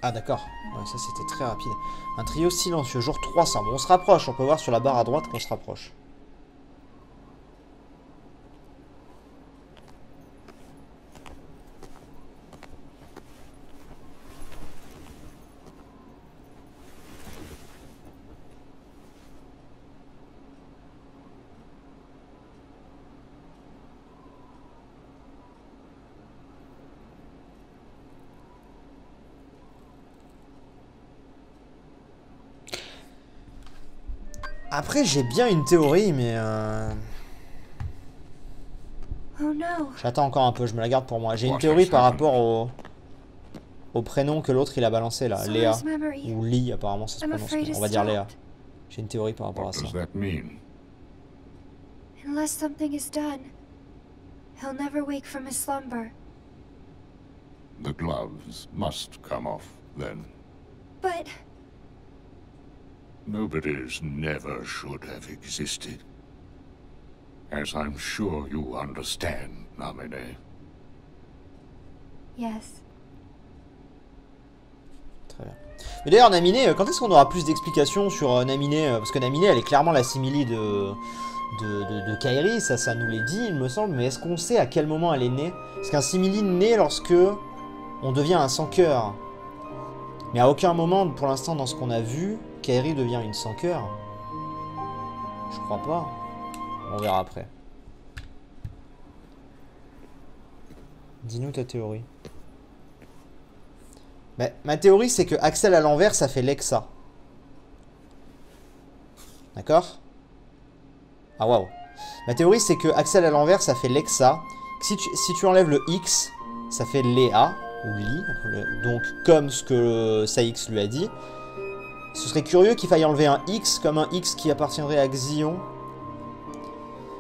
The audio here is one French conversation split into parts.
Ah d'accord, ouais, ça c'était très rapide. Un trio silencieux, jour 300. Bon, on se rapproche, on peut voir sur la barre à droite qu'on se rapproche. Après, j'ai bien une théorie, mais... Oh no. J'attends encore un peu, je me la garde pour moi. J'ai une théorie par rapport au prénom que l'autre il a balancé là, Léa. Sora's memory. Ou Lee, apparemment ça se I'm prononce. afraid Mais it's on va dire Léa. stopped. J'ai une théorie par rapport à What ça. does that mean? Unless something is done, he'll never wake from his slumber. The gloves must come off, then. But Nobody's never should have existed. As I'm sure you understand, Namine. yes. Très bien. Mais d'ailleurs, Naminé, quand est-ce qu'on aura plus d'explications sur Naminé parce que Naminé, elle est clairement la simili de Kairi, ça nous l'est dit, il me semble. Mais est-ce qu'on sait à quel moment elle est née? Parce qu'un simili naît lorsque on devient un sans-cœur. Mais à aucun moment, pour l'instant, dans ce qu'on a vu, Kairi devient une sans-cœur. Je crois pas. On verra après. Dis-nous ta théorie. Mais ma théorie, c'est que Axel à l'envers, ça fait Lexa. D'accord? Ah waouh. Ma théorie, c'est que Axel à l'envers, ça fait Lexa. Si tu enlèves le X, ça fait Léa, ou Li. Donc, comme ce que Saïx lui a dit. Ce serait curieux qu'il faille enlever un X, comme un X qui appartiendrait à Xion.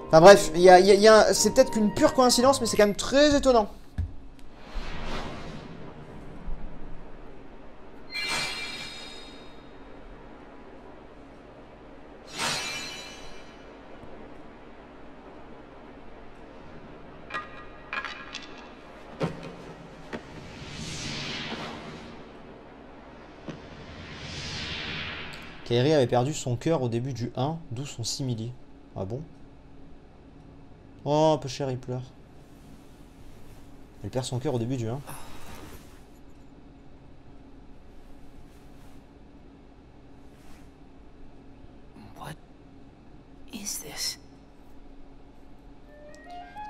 Enfin bref, c'est peut-être qu'une pure coïncidence, mais c'est quand même très étonnant. Kairi avait perdu son cœur au début du 1, d'où son simili. Ah bon? Oh, un peu cher, il pleure. Elle perd son cœur au début du 1. What is this?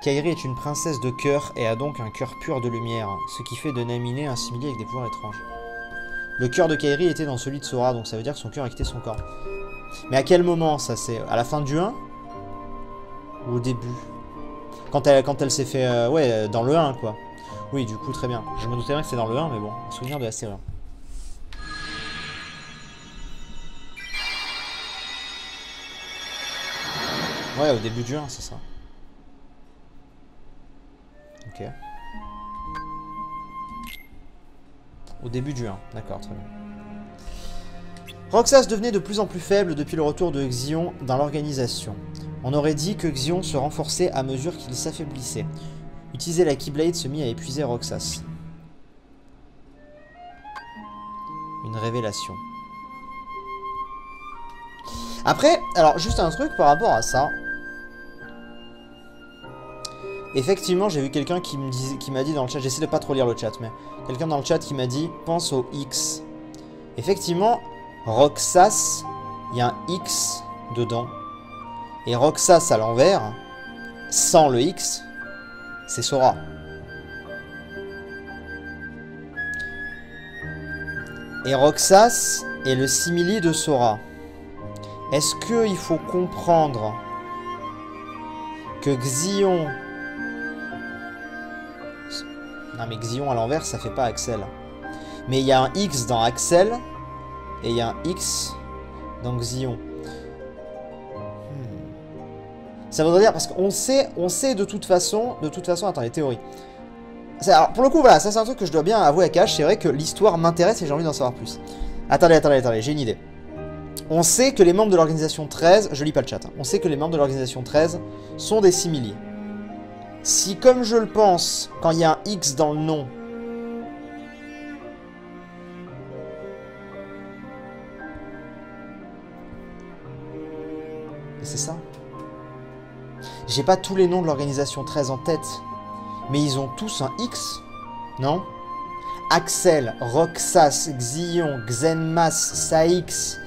Kairi est une princesse de cœur et a donc un cœur pur de lumière, ce qui fait de Naminé un simili avec des pouvoirs étranges. Le cœur de Kairi était dans celui de Sora, donc ça veut dire que son cœur a quitté son corps. Mais à quel moment ça? C'est à la fin du 1? Ou au début? Quand elle s'est fait... ouais, dans le 1 quoi. Oui, du coup, très bien. Je me doutais bien que c'était dans le 1, mais bon, souvenir de la série 1. Ouais, au début du 1, c'est ça. Ok. Au début du 1, d'accord, très bien. Roxas devenait de plus en plus faible depuis le retour de Xion dans l'organisation. On aurait dit que Xion se renforçait à mesure qu'il s'affaiblissait. Utiliser la Keyblade se mit à épuiser Roxas. Une révélation. Après, alors juste un truc par rapport à ça. Effectivement, j'ai vu quelqu'un qui m'a dit dans le chat, j'essaie de pas trop lire le chat, mais quelqu'un dans le chat qui m'a dit, pense au X. Effectivement, Roxas, il y a un X dedans. Et Roxas à l'envers, sans le X, c'est Sora. Et Roxas est le simili de Sora. Est-ce qu'il faut comprendre que Xion... Non mais Xion à l'envers, ça fait pas Axel. Mais il y a un X dans Axel, et il y a un X dans Xion. Ça voudrait dire, parce qu'on sait de toute façon, attends, les théories. Alors, pour le coup, voilà, ça c'est un truc que je dois bien avouer à Cash, c'est vrai que l'histoire m'intéresse et j'ai envie d'en savoir plus. Attendez, j'ai une idée. On sait que les membres de l'organisation 13, je lis pas le chat, hein, on sait que les membres de l'organisation 13 sont des simili. Si, comme je le pense, quand il y a un X dans le nom, Et c'est ça. J'ai pas tous les noms de l'organisation 13 en tête. Mais ils ont tous un X, non? Axel, Roxas, Xion, Xenmas, Saix.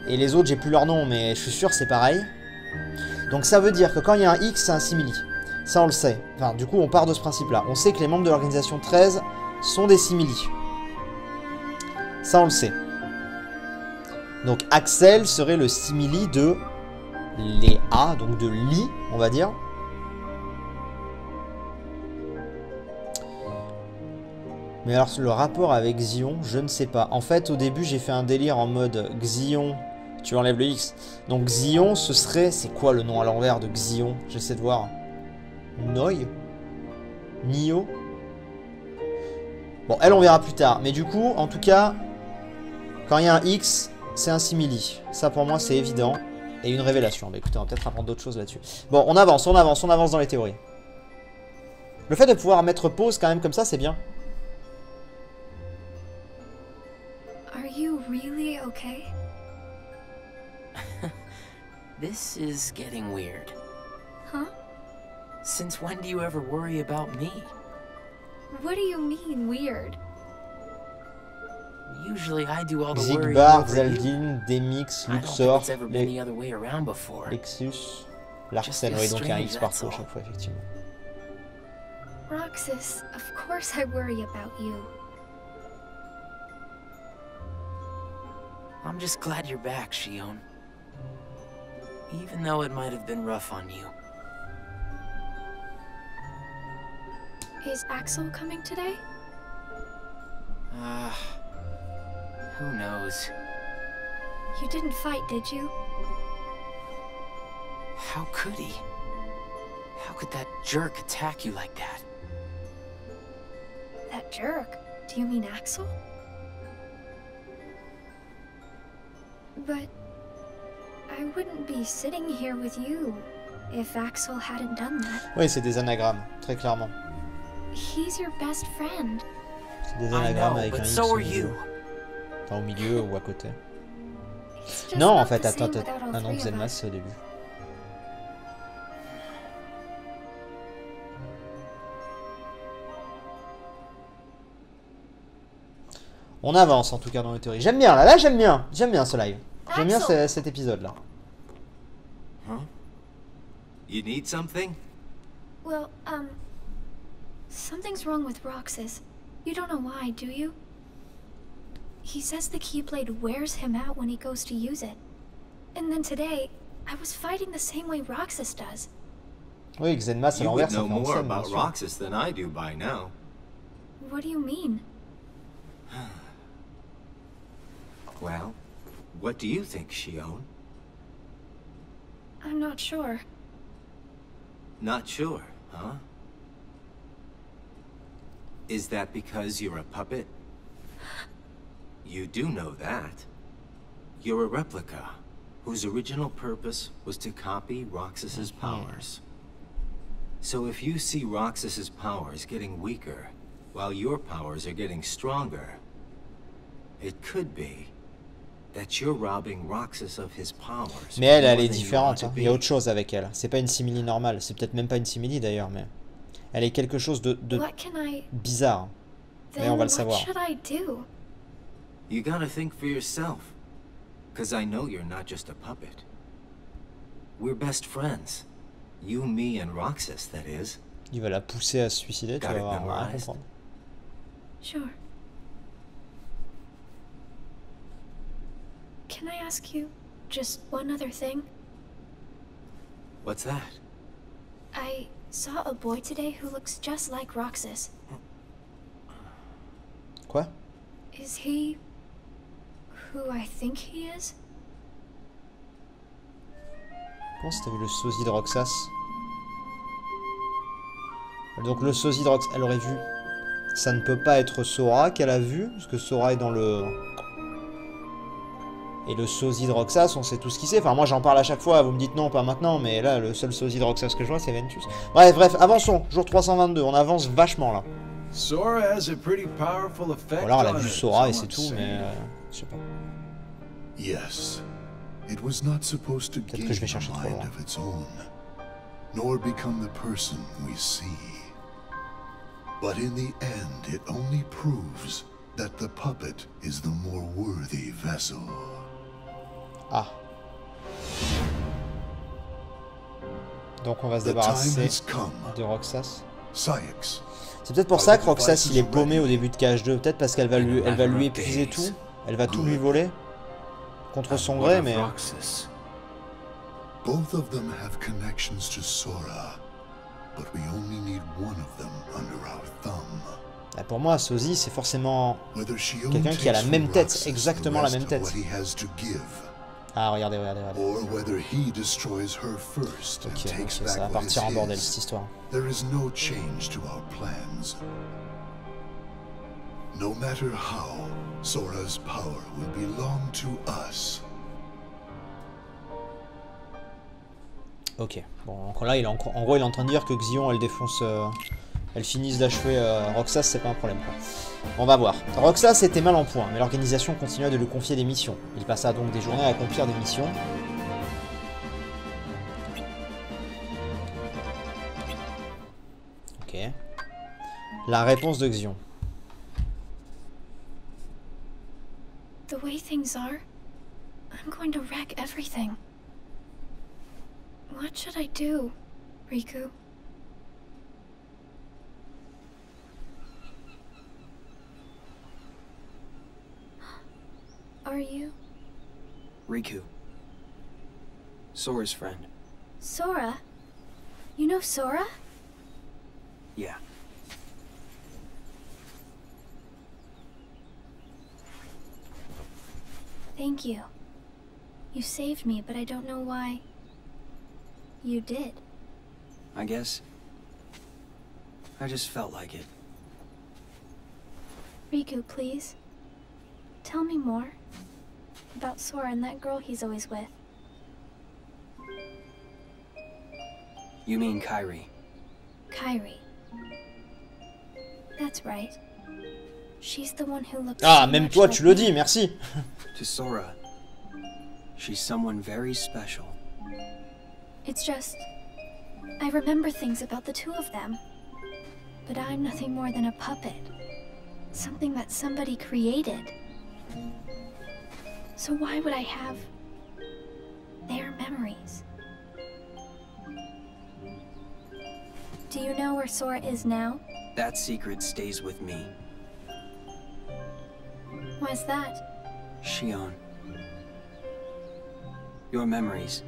Et les autres, j'ai plus leur nom, mais je suis sûr que c'est pareil. Donc ça veut dire que quand il y a un X, c'est un simili. Ça, on le sait. Enfin, du coup, on part de ce principe-là. On sait que les membres de l'organisation 13 sont des simili. Ça, on le sait. Donc Axel serait le simili de Léa, donc de Li, on va dire. Mais alors, le rapport avec Xion, je ne sais pas. En fait, au début, j'ai fait un délire en mode Xion, tu enlèves le X. Donc Xion, ce serait... C'est quoi le nom à l'envers de Xion? J'essaie de voir. Noi? Nio? Bon, elle, on verra plus tard. Mais du coup, en tout cas, quand il y a un X, c'est un simili. Ça, pour moi, c'est évident. Et une révélation. Bah écoutez, on va peut-être apprendre d'autres choses là-dessus. Bon, on avance dans les théories. Le fait de pouvoir mettre pause quand même comme ça, c'est bien. Are you really okay? This is getting weird. Huh? Since when do you ever worry about me? What do you mean, weird? Usually I do all the worrying Xigbar, over you. Zeldin, Demix, I don't think Luxor, it's ever been the other way around before. Lexus, Larsen, oui, donc il y a un X partout à chaque fois, effectivement. Roxas, of course I worry about you. I'm just glad you're back, Shion. Even though it might have been rough on you. Is Axel coming today? Who knows? You didn't fight, did you? How could he? How could that jerk attack you like that? That jerk? Do you mean Axel? But I wouldn't be sitting here with you if Axel hadn't done that. Oui, c'est des anagrammes, très clairement. He's your best friend. C'est des I anagrammes know, avec un but X so au are milieu. you. Enfin, au milieu ou à côté. It's just Non, en not fait, the attends, same without all ah non, three of Xenmas, us. c'est au début. On avance en tout cas dans les théories. J'aime bien, là j'aime bien ce live. J'aime bien cet épisode-là. Huh? You need something? Well, something's wrong with Roxas. You don't know why, do you? He says the Keyblade wears him out when he goes to use it. And then today, I was fighting the same way Roxas does. Oui, Xenmas à You l'envers, would ça know fait en more scène, bien about sûr. Roxas than I do by now. What do you mean? Well, what do you think, Shion? I'm not sure. Not sure, huh? Is that because you're a puppet? You do know that. You're a replica, whose original purpose was to copy Roxas's powers. So if you see Roxas's powers getting weaker, while your powers are getting stronger, it could be that you're robbing Roxas of his powers. Mais elle est more than you différente. ought Hein. to Il y a be. autre chose avec elle. C'est pas une simili normale. C'est peut-être même pas une simili d'ailleurs, mais elle est quelque chose de What can I... bizarre. Mais on Then va le what savoir. should I do? You gotta think for yourself. Cause I know you're not just a puppet. We're best friends. You, me, and Roxas, that is. Il va la pousser à se suicider, tu vas voir, on va rien comprendre. Sure. Can I ask you just one other thing? What's that? I saw a boy today who looks just like Roxas. Quoi? Is he who I think he is? Comment c'était vu le sosie de Roxas? Donc le sosie de Roxas, elle aurait vu. Ça ne peut pas être Sora qu'elle a vu, parce que Sora est dans le... Et le sosie de Roxas, on sait tout ce qu'il sait. Enfin, moi j'en parle à chaque fois, vous me dites non, pas maintenant, mais là, le seul sosie de Roxas que je vois, c'est Ventus. Bref, avançons. Jour 322, on avance vachement là. Sora has a pretty powerful effect Ou alors elle a on vu her, Sora et c'est someone tout, mais... said. je sais pas. Yes. It was not supposed to Peut-être gain que je vais a chercher trop mind loin. of its own, nor become the person we see. But in the end, it only proves that the puppet is the more worthy vessel. Ah. Donc on va se The time débarrasser has come. de Roxas. Saïx, C'est peut-être pour ça que Roxas il est paumé au début de KH2. Peut-être parce qu'elle va lui épuiser tout. Elle va tout lui voler. Contre son gré, mais... both of them have connections to Sora, but we only need one of them under our thumb. Ah, pour moi, Sozi, c'est forcément Whether Shion quelqu'un qui a la takes même from tête, Roxas exactement the la rest même of tête. what he has to give, Ah, regardez, regardez, regardez. or whether he destroys her first and Ok, takes ok, ça va back what is partir en bordel his. cette histoire. There is no change to our plans. No matter how, Sora's power will belong to us. Ok, bon, donc là, il est en gros, il est en train de dire que Xion, elle défonce... elle finisse d'achever Roxas, c'est pas un problème, quoi. On va voir. Roxas était mal en point, mais l'organisation continua de lui confier des missions. Il passa donc des journées à accomplir des missions. Ok. La réponse de Xion. The way things are, I'm going to wreck everything. What should I do, Riku? Are you? Riku. Sora's friend. Sora? You know Sora? Yeah. Thank you. You saved me, but I don't know why. You did. I guess. I just felt like it. Riku, please. Tell me more. About Sora and that girl he's always with. You mean Kairi? Kairi. That's right. She's the one who looks Ah, so même much toi, like tu le me. dis, merci. To Sora, she's someone very special. It's just... I remember things about the two of them. But I'm nothing more than a puppet. Something that somebody created. So why would I have... their memories? Do you know where Sora is now? That secret stays with me. Why's that? Shion. Your memories,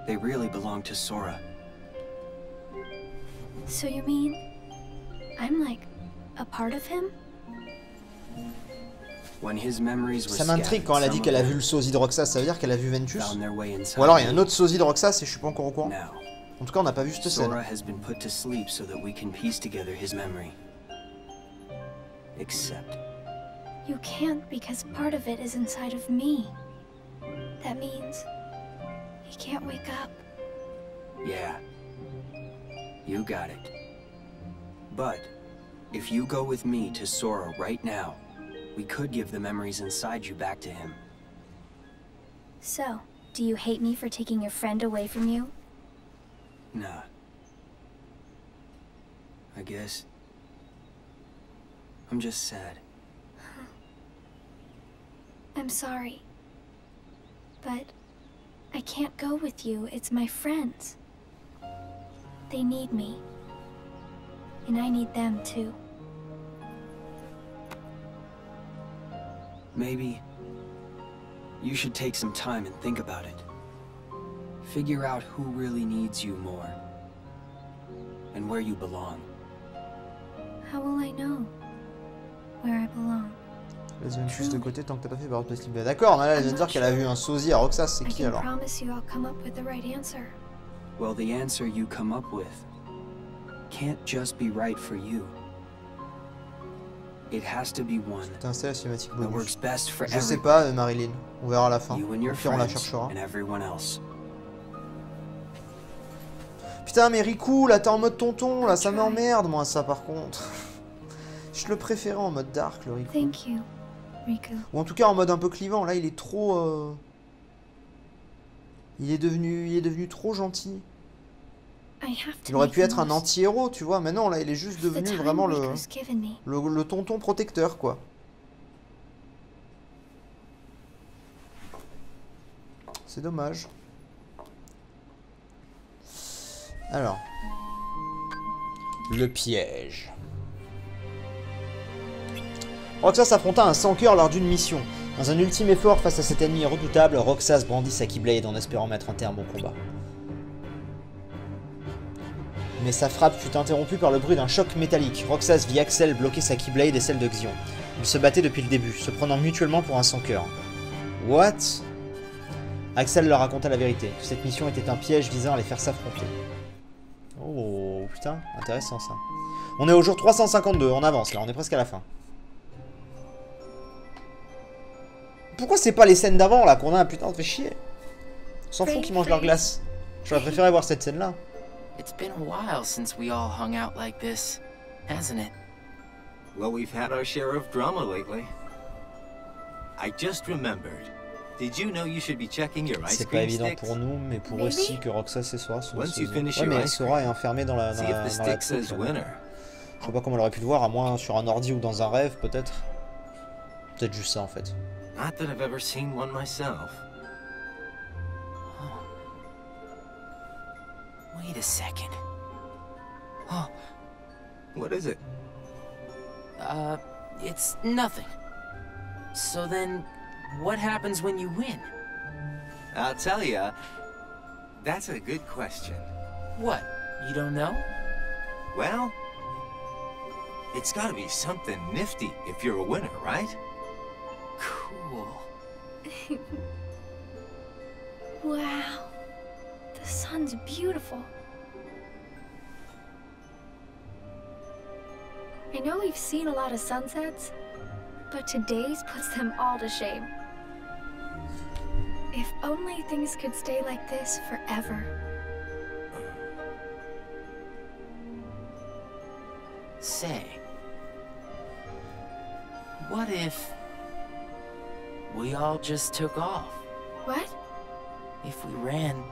they really belong to Sora. So you mean... I'm like... a part of him? When his memories were Ça m'intrigue quand elle a dit qu'elle a vu le sosie de Roxas, ça veut dire qu'elle a vu Ventus? found their way inside Ou alors il y a un me. autre sosie de Roxas et je suis pas encore au courant. Now, En tout cas, on n'a pas vu cette scène. Sora has been put to sleep so that we can piece together his memory. Except, You can't because part of it is inside of me. That means... he can't wake up. yeah, you got it. But, if you go with me to Sora right now, we could give the memories inside you back to him. So, do you hate me for taking your friend away from you? Nah. I guess... I'm just sad. I'm sorry. But... I can't go with you, it's my friends. They need me. And I need them too. Maybe you should take some time and think about it. Figure out who really needs you more. And where you belong. How will I know where I belong? Laisse Ventus de côté tant que t'as pas fait par Play Slip. D'accord, là elle vient de dire qu'elle a vu un sosie à Roxas, c'est I qui can alors? promise you I'll come up with the right answer. Well, the answer you come up with can't just be right for you. It has to be one T'as installé la cinématique that bonus. works best for Je sais everyone. pas, Marilyn. On verra à la fin. You and Au your pire, on la friends cherchera. and everyone else. Putain, mais Riku, là t'es en mode tonton, là ça m'emmerde moi ça par contre. Je le préférais en mode dark, le Riku. Thank you, Riku. Ou en tout cas en mode un peu clivant, là il est trop... Il est devenu trop gentil. I have Il to aurait make pu the être un most anti-héros, tu vois. Mais non, là, il est juste of the devenu time vraiment Rick was given me. le tonton protecteur, quoi. C'est dommage. Alors. Le piège. Roxas s'affronta un sans-cœur lors d'une mission. Dans un ultime effort face à cet ennemi redoutable, Roxas brandit sa Keyblade en espérant mettre un terme au combat. Mais sa frappe fut interrompue par le bruit d'un choc métallique. Roxas vit Axel bloquer sa Keyblade et celle de Xion. Ils se battaient depuis le début, se prenant mutuellement pour un sans-cœur. What? Axel leur raconta la vérité, que cette mission était un piège visant à les faire s'affronter. Oh putain, intéressant ça. On est au jour 352, on avance là, on est presque à la fin. Pourquoi c'est pas les scènes d'avant là qu'on a? Putain, on fait chier. On s'en fout qu'ils mangent leur glace. J'aurais préféré voir cette scène là. It's been a while since we all hung out like this, hasn't it? Well, we've had our share of drama lately. I just remembered. Did you know you should be checking your ice C'est pas cream évident sticks? pour nous, mais pour aussi que Roxas et Sora sont Once you finish ouais, your mais ice Sora est enfermée dans la See if the stick says truc, là. winner. Je sais pas comment elle aurait pu le voir, à moins sur un ordi ou dans un rêve, peut-être. Peut-être juste ça en fait. Not that I've ever seen one myself. Wait a second. Oh, What is it? it's nothing. So then, what happens when you win? I'll tell ya. That's a good question. What? You don't know? Well, it's gotta be something nifty if you're a winner, right? Cool. Wow. The sun's beautiful. I know we've seen a lot of sunsets, but today's puts them all to shame. If only things could stay like this forever. Say, what if we all just took off? What? If we ran,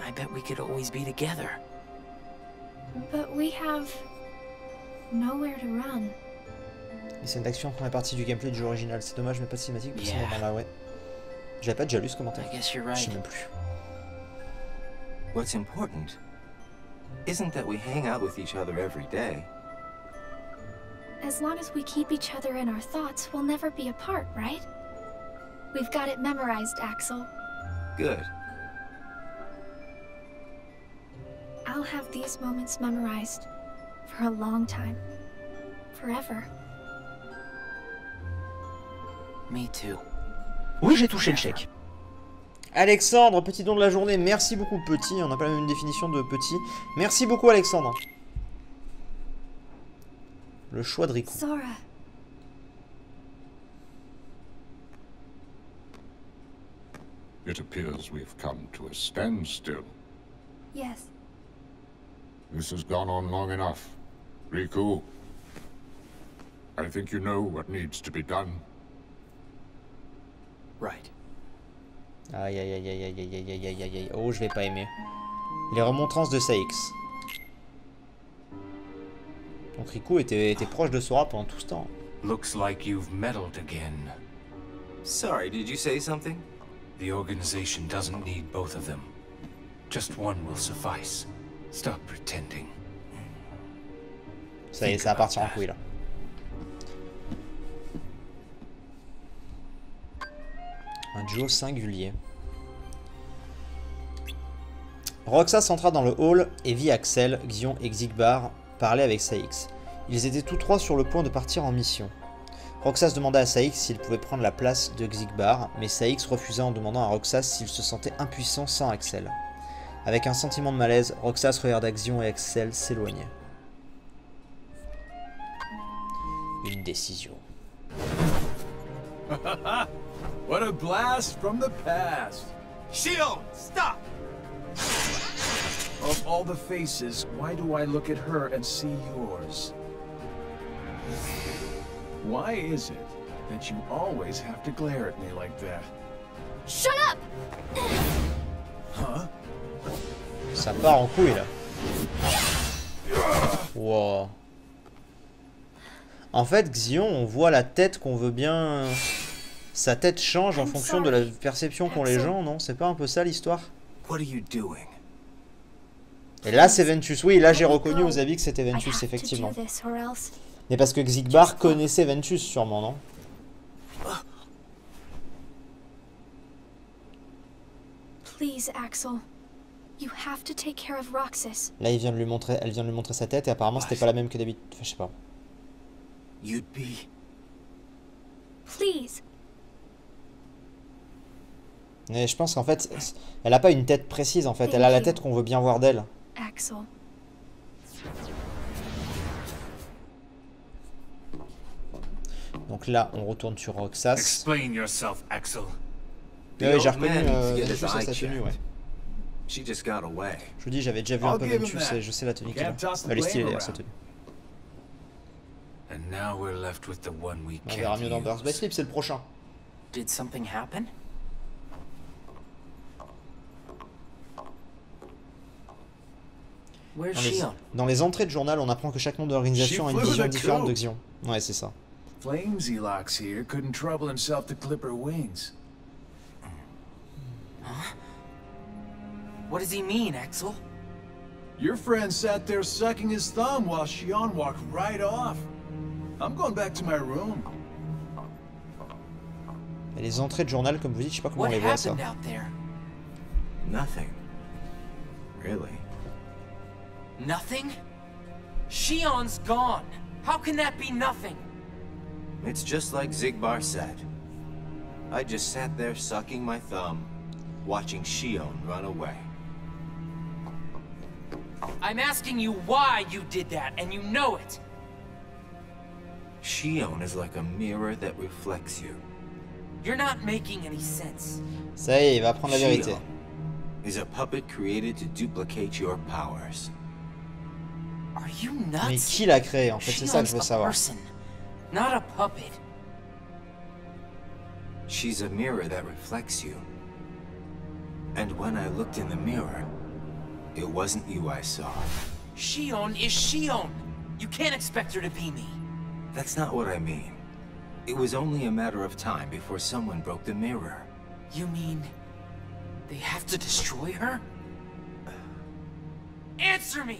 I bet we could always be together. But we have nowhere to run. Les scènes d'action font partie du gameplay du jeu original. C'est dommage, mais pas de cinématique pour ce Yeah. moment-là, ouais. J'avais pas déjà lu ce commentaire. I guess you're Je sais right. même plus. What's important isn't that we hang out with each other every day. As long as we keep each other in our thoughts, we'll never be apart, right? We've got it memorized, Axel. Good. I'll have these moments memorized for a long time. Forever. Me too. Oui, j'ai touché le chèque. Alexandre, petit don de la journée. Merci beaucoup, petit. On n'a pas la même définition de petit. Merci beaucoup, Alexandre. Le choix de Riku. Sora. It appears we've come to a standstill. Yes. This has gone on long enough. Riku, I think you know what needs to be done. Right. Aïe aïe aïe aïe aïe aïe aïe aïe aïe aïe aïe. Oh, je vais pas aimer. Les remontrances de Saïx. Donc Riku était proche de Sora pendant tout ce temps. Looks like you've meddled again. Sorry, did you say something? The organization doesn't need both of them. Just one will suffice. Stop pretending. Ça y est, ça va partir en couille là. Un duo singulier. Roxas entra dans le hall et vit Axel, Xion et Xigbar parler avec Saïx. Ils étaient tous trois sur le point de partir en mission. Roxas demanda à Saïx s'il pouvait prendre la place de Xigbar, mais Saïx refusa en demandant à Roxas s'il se sentait impuissant sans Axel. Avec un sentiment de malaise, Roxas regarda Xion et Axel s'éloigner. Une décision. What a blast from the past! Shield, stop! Of all the faces, why do I look at her and see yours? Why is it that you always have to glare at me like that? Shut up! Ça part en couille là. Wow. En fait, Xion, on voit la tête qu'on veut bien... Sa tête change en fonction de la perception qu'ont les gens, non? C'est pas un peu ça l'histoire? Et là, c'est Ventus. Oui, là, j'ai reconnu aux habits que c'était Ventus, effectivement. Mais parce que Xigbar connaissait Ventus, sûrement, non? Please, Axel. You have to take care of Roxas. Là, elle vient de lui montrer sa tête et apparemment, c'était pas la même que d'habitude. Enfin, je sais pas. Please. Mais je pense qu'en fait, elle a pas une tête précise, en fait. Elle a la tête qu'on veut bien voir d'elle. Axel. Donc là, on retourne sur Roxas. Explain yourself, Axel. Oui, j'ai reconnu Ventus à sa tenue, ouais. She just got away. Je vous dis, j'avais déjà vu un peu Ventus et je sais la tenue qu'il a. Elle est stylée d'ailleurs, sa tenue. And now we're left with the one we On verra mieux dans can't Birth by use. Sleep, c'est le prochain. Did something happen? Where's Shion? Dans les entrées de journal, on apprend que chaque membre de l'organisation a une vision différente de Xion. Ouais, c'est ça. Flamesy Locks here couldn't trouble himself to clip her wings. Huh? What does he mean, Axel? Your friend sat there sucking his thumb while Shion walked right off. I'm going back to my room. Et les entrées de journal, comme vous dites, je sais pas comment on What les voit ça. happened out there? Nothing. Really. Nothing? Shion's gone. How can that be nothing? It's just like Xigbar said. I just sat there sucking my thumb, watching Shion run away. I'm asking you why you did that, and you know it. Shion is like a mirror that reflects you. You're not making any sense. Ça y est, il va apprendre la vérité. Shion is a puppet created to duplicate your powers. Are you nuts? Mais qui l'a créé en fait, c'est ça que je veux Shion's a savoir. person, not a puppet. She's a mirror that reflects you. And when I looked in the mirror, it wasn't you I saw. Shion is Shion. You can't expect her to be me. That's not what I mean. It was only a matter of time before someone broke the mirror. You mean they have to destroy her? Answer me!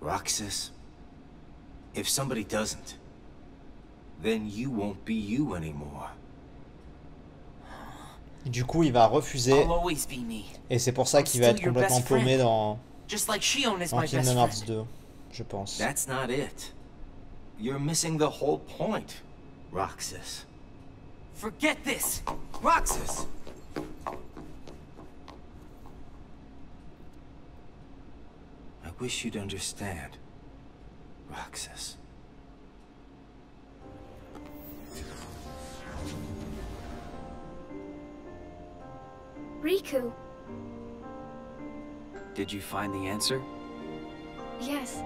Roxas, if somebody doesn't, then you won't be you anymore. Du coup, il va refuser. I'll always be me. Et c'est pour ça qu'il va être complètement paumé dans Just like Shion is my best Kingdom Hearts friend. 2, je pense. That's not it. You're missing the whole point, Roxas. Forget this! Roxas! I wish you'd understand, Roxas. Riku. Did you find the answer? Yes,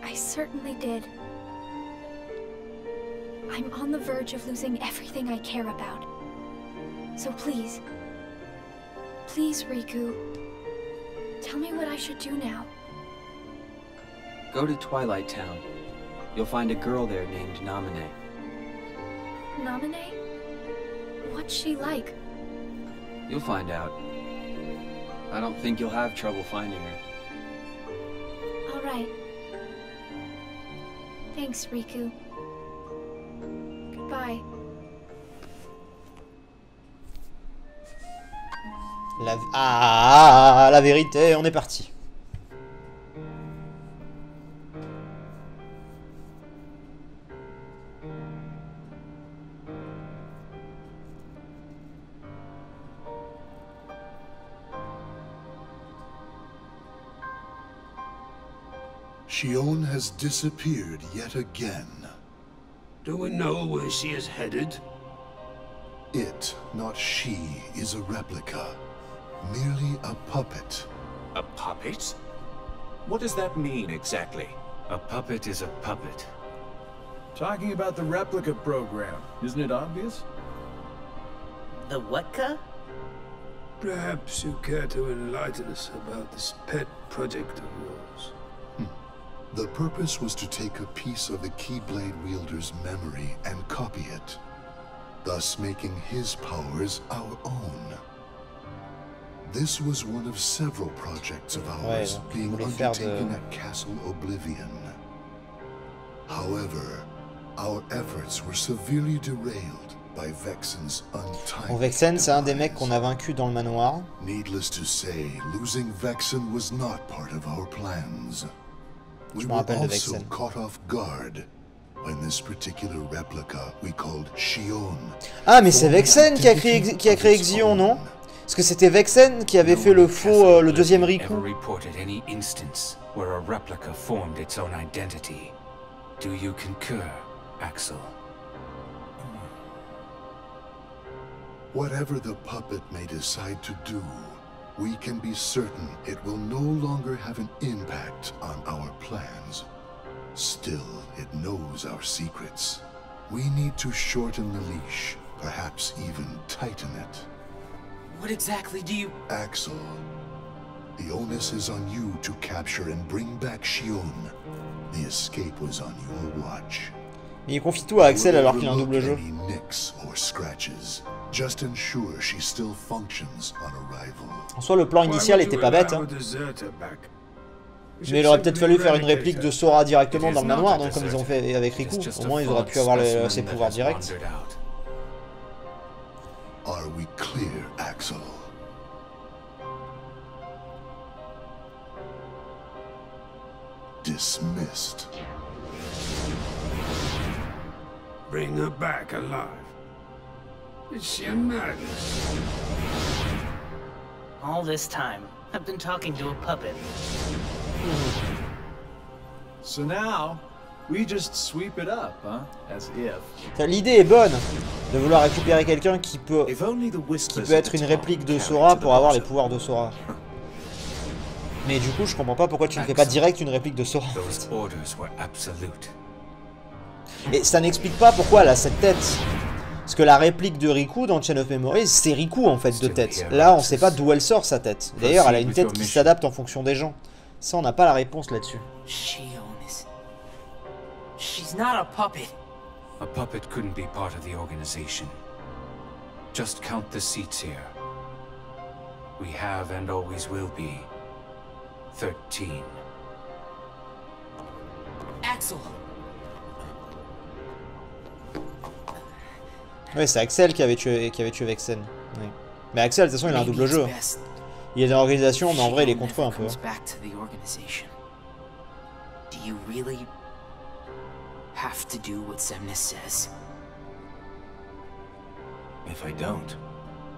I certainly did. I'm on the verge of losing everything I care about. So please, please, Riku, tell me what I should do now. Go to Twilight Town. You'll find a girl there named Namine. Namine? What's she like? You'll find out. I don't think you'll have trouble finding her. All right. Thanks, Riku. Goodbye. La vérité, on est parti. Shion has disappeared yet again. Do we know where she is headed? It, not she, is a replica. Merely a puppet. A puppet? What does that mean exactly? A puppet is a puppet. Talking about the replica program, isn't it obvious? The what-ca? Perhaps you care to enlighten us about this pet project of yours. The purpose was to take a piece of the Keyblade wielder's memory and copy it, thus making his powers our own. This was one of several projects of ours being undertaken at Castle Oblivion. However, our efforts were severely derailed by Vexen's untimely Vexen, c'est un des mecs qu'on a vaincu dans le manoir. Needless to say, losing Vexen was not part of our plans. We were also caught off guard when this particular replica we called Xion. Ah, mais c'est Vexen qui a créé Xion, non? Parce que c'était Vexen qui avait fait le faux, le deuxième Riku. Do you concur, Axel? Whatever the puppet may decide to do, we can be certain it will no longer have an impact on our plans. Still, it knows our secrets. We need to shorten the leash, perhaps even tighten it. What exactly do you... Axel, the onus is on you to capture and bring back Xion. The escape was on your watch. Mais il confie tout à Axel alors qu'il a un double jeu. En soi, le plan initial était pas bête, hein. Mais il aurait peut-être fallu faire une réplique de Sora directement dans le manoir, donc comme ils ont fait avec Riku. Au moins, ils auraient pu avoir ses pouvoirs directs. Are we clear, Axel? Dismissed. Bring her back alive. Is she a madness? All this time, I've been talking to a puppet. So now, we just sweep it up, huh? As if. L'idée est bonne de vouloir récupérer quelqu'un qui peut être une réplique de Sora pour avoir les pouvoirs de Sora. Mais du coup, je comprends pas pourquoi tu ne fais pas direct une réplique de Sora. Et ça n'explique pas pourquoi elle a cette tête. Parce que la réplique de Riku dans Chain of Memories, c'est Riku en fait de tête. Là, on sait pas d'où elle sort sa tête. D'ailleurs, elle a une tête qui s'adapte en fonction des gens. Ça, on n'a pas la réponse là-dessus. She's not a puppet. A puppet couldn't be part of the organization. Just count the seats here. We have and always will be 13. Axel. Ouais, c'est Axel qui avait tué Vexen. Oui. Mais Axel, de toute façon, il a un double jeu. Il est dans l'organisation, mais en vrai, il est contre eux un peu. Have to do what Xemnas says. If I don't,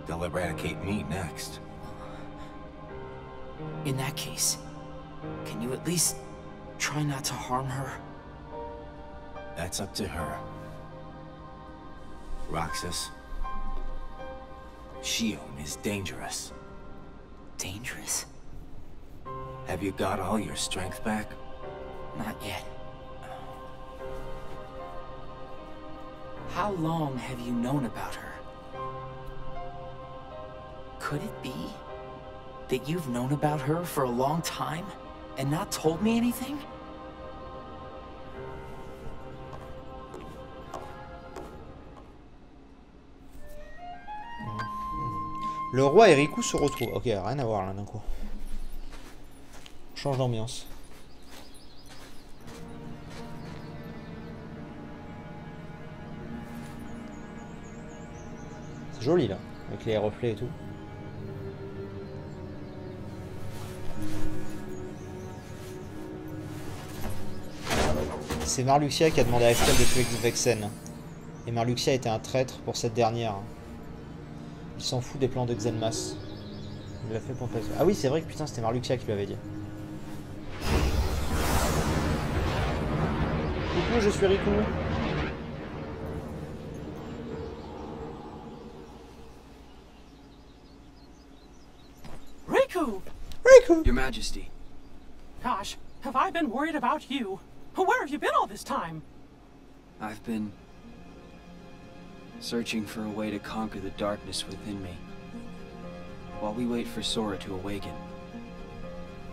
they'll eradicate me next. In that case, can you at least try not to harm her? That's up to her. Roxas, Xion is dangerous. Dangerous? Have you got all your strength back? Not yet. How long have you known about her? Could it be that you've known about her for a long time and not told me anything? Le roi et Riku se retrouvent. Ok, rien à voir là d'un coup. On change d'ambiance. C'est joli là, avec les reflets et tout. C'est Marluxia qui a demandé à Axel de tuer Vexen. Et Marluxia était un traître pour cette dernière. Il s'en fout des plans de Xemnas. Il l'a fait pour passer. Ah oui, c'est vrai que putain, c'était Marluxia qui lui avait dit. Coucou, je suis Riku. Riku! Riku! Your Majesty. Gosh, have I been worried about you? Where have you been all this time? I've been searching for a way to conquer the darkness within me. while we wait for Sora to awaken.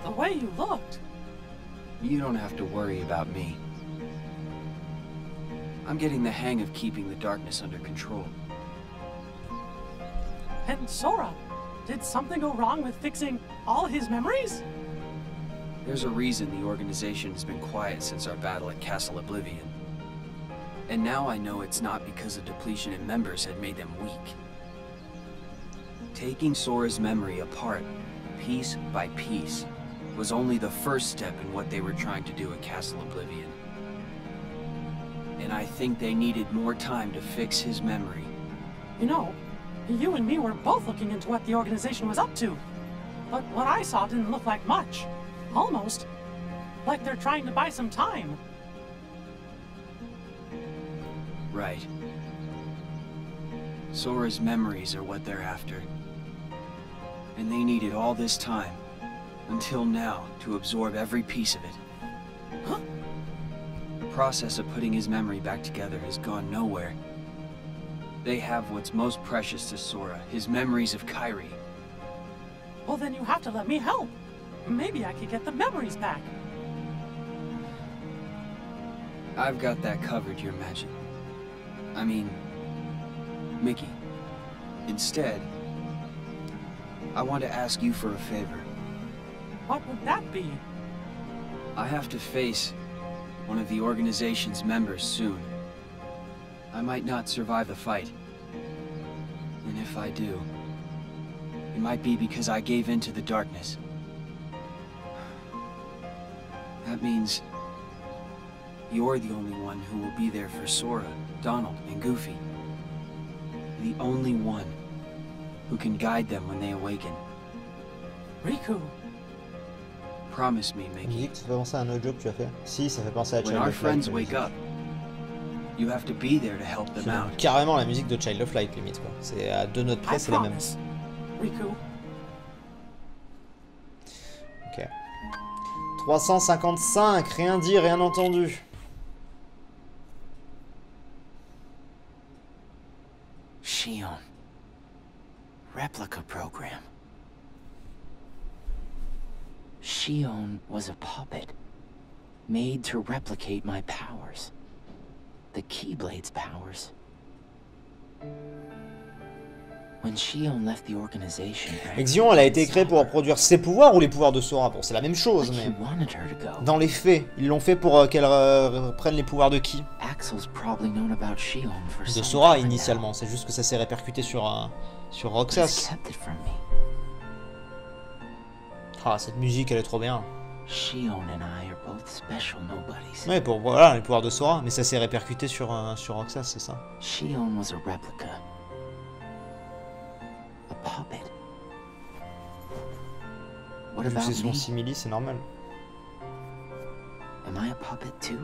The way you looked. You don't have to worry about me. I'm getting the hang of keeping the darkness under control. And Sora, did something go wrong with fixing all his memories? There's a reason the organization has been quiet since our battle at Castle Oblivion. And now I know it's not because a depletion in members had made them weak. Taking Sora's memory apart, piece by piece, was only the first step in what they were trying to do at Castle Oblivion. And I think they needed more time to fix his memory. You know, you and me were both looking into what the organization was up to. But what I saw didn't look like much. Almost like they're trying to buy some time. Right. Sora's memories are what they're after. And they needed all this time, until now, to absorb every piece of it. Huh? The process of putting his memory back together has gone nowhere. They have what's most precious to Sora, his memories of Kairi. Well, then you have to let me help. Maybe I could get the memories back. I've got that covered, Your Magic. I mean, Mickey. Instead, I want to ask you for a favor. What would that be? I have to face one of the organization's members soon. I might not survive the fight. And if I do, it might be because I gave in to the darkness. That means you're the only one who will be there for Sora, Donald, and Goofy. The only one who can guide them when they awaken. Riku. Promise me, Tu me Mickey. dis que ça fait penser à un autre jeu que tu as fait? Si, ça fait penser à When Child our of Light. friends wake up, you have to be there to help them out. Carrément la musique de Child of Light, limite, quoi. C'est à 2 notes près, c'est la même. Riku. Ok. 355, rien dit, rien entendu. Shion. Replica program. Shion was a puppet, made to replicate my powers. The Keyblade's powers. When Shion left the organization, Xion, elle a été créée pour produire ses pouvoirs ou les pouvoirs de Sora? Bon, c'est la même chose, mais... Dans les faits, ils l'ont fait pour qu'elle reprenne les pouvoirs de qui? Axel's probably known about Shion for De some Sora, time now. initialement. C'est juste que ça s'est répercuté sur Roxas. Kept it from me. Ah, cette musique, elle est trop bien. Shion and I are both special nobodies. Ouais, pour voilà, les pouvoirs de Sora, mais ça s'est répercuté sur Roxas, c'est ça. Shion was a replica. A puppet. What Vu que about c'est son me? simili, c'est normal. Am I a puppet too?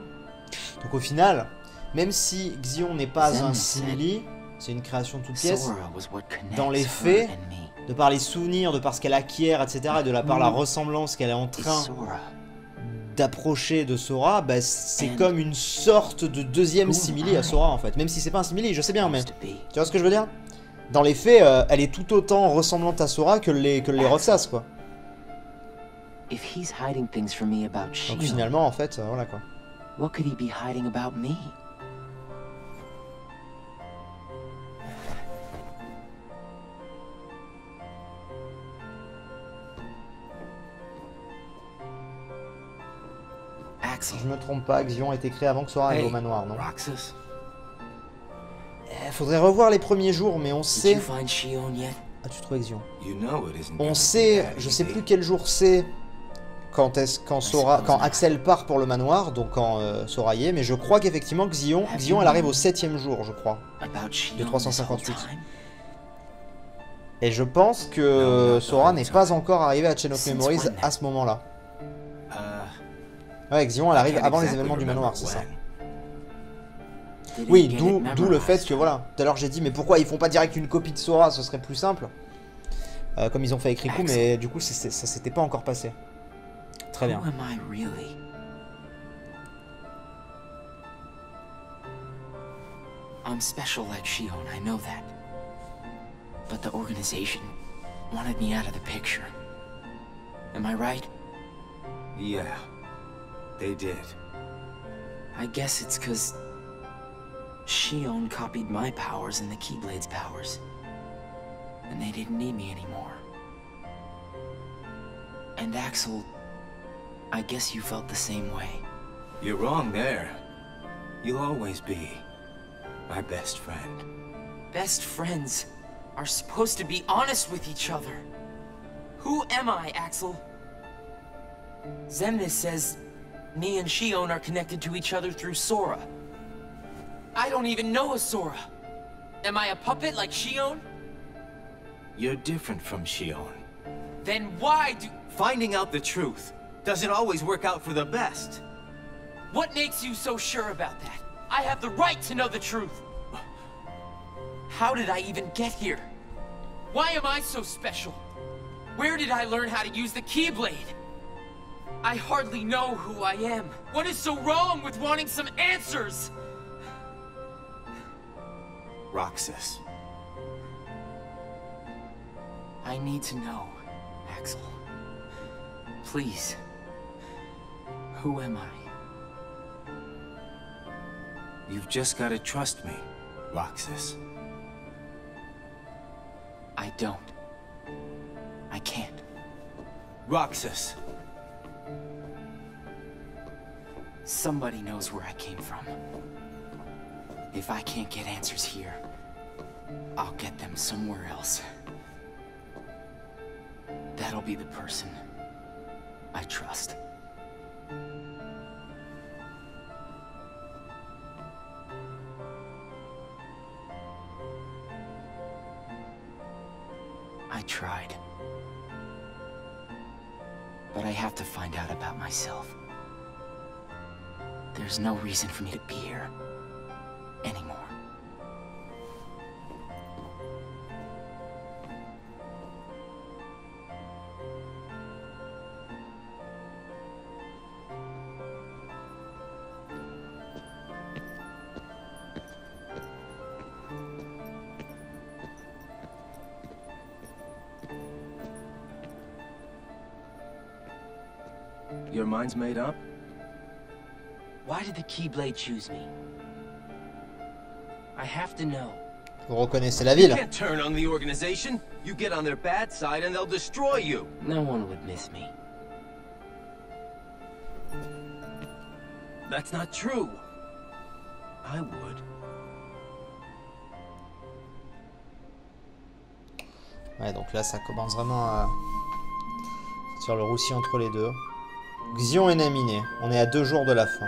Donc au final, même si Xion n'est pas Zen un said simili, c'est une création toute pièce, Sora was what connects dans les her faits, and me. de par les souvenirs, de par ce qu'elle acquiert, etc., et de la par la ressemblance qu'elle est en train Sora. d'approcher de Sora, bah, c'est comme une sorte de deuxième simili à Sora en fait. Même si c'est pas un simili, je sais bien, mais tu vois ce que je veux dire? Dans les faits, elle est tout autant ressemblante à Sora que les Roxas, quoi. If he's hiding things from me about Donc Shion, finalement, en fait, voilà quoi. what could he be hiding about me? Si je me trompe pas, Xion a été créé avant que Sora arrive au manoir, non? Roxas, Faudrait revoir les premiers jours, mais on did sait... you find Shion yet? As-tu trouvé Xion? You know it isn't On gonna sait, be that je sais easy. plus quel jour c'est, quand Axel part pour le manoir, donc quand Sora y est, mais je crois qu'effectivement que Xion elle arrive au 7ème jour, je crois, About Shion de this whole 358. time? Et je pense que Sora n'est pas encore arrivé à Chain of Since Memories when, à ce moment-là. Uh, Ouais, Xion elle arrive can't avant les exactly événements du remember manoir, c'est ça. when. Did he Oui, get d'où it le fait memorized? que voilà. Tout à l'heure j'ai dit, mais pourquoi ils font pas direct une copie de Sora, ce serait plus simple. Comme ils ont fait avec Riku, mais du coup ça s'était pas encore passé. Très bien. Who am I really? I'm special like Shion, I know that. But the organization, wanted me out of the picture. Am I right? Yeah, they did. I guess it's 'cause Shion copied my powers and the Keyblade's powers. And they didn't need me anymore. And Axel, I guess you felt the same way. You're wrong there. You'll always be my best friend. Best friends are supposed to be honest with each other. Who am I, Axel? Xemnas says me and Shion are connected to each other through Sora. I don't even know a Sora. Am I a puppet like Shion? You're different from Shion. Then why do... Finding out the truth doesn't always work out for the best. What makes you so sure about that? I have the right to know the truth. How did I even get here? Why am I so special? Where did I learn how to use the Keyblade? I hardly know who I am. What is so wrong with wanting some answers? Roxas. I need to know, Axel. Please. Who am I? You've just got to trust me, Roxas. I don't. I can't. Roxas. Somebody knows where I came from. If I can't get answers here, I'll get them somewhere else. That'll be the person I trust. I tried. But I have to find out about myself. There's no reason for me to be here anymore. Your mind's made up? Why did the Keyblade choose me? I have to know. Vous reconnaissez la You ville. can't turn on the organization. You get on their bad side and they'll destroy you. No one would miss me. That's not true. I would. Ouais, donc là, ça commence vraiment à sur le roussi entre les deux. Xion et Naminé. On est à 2 jours de la fin.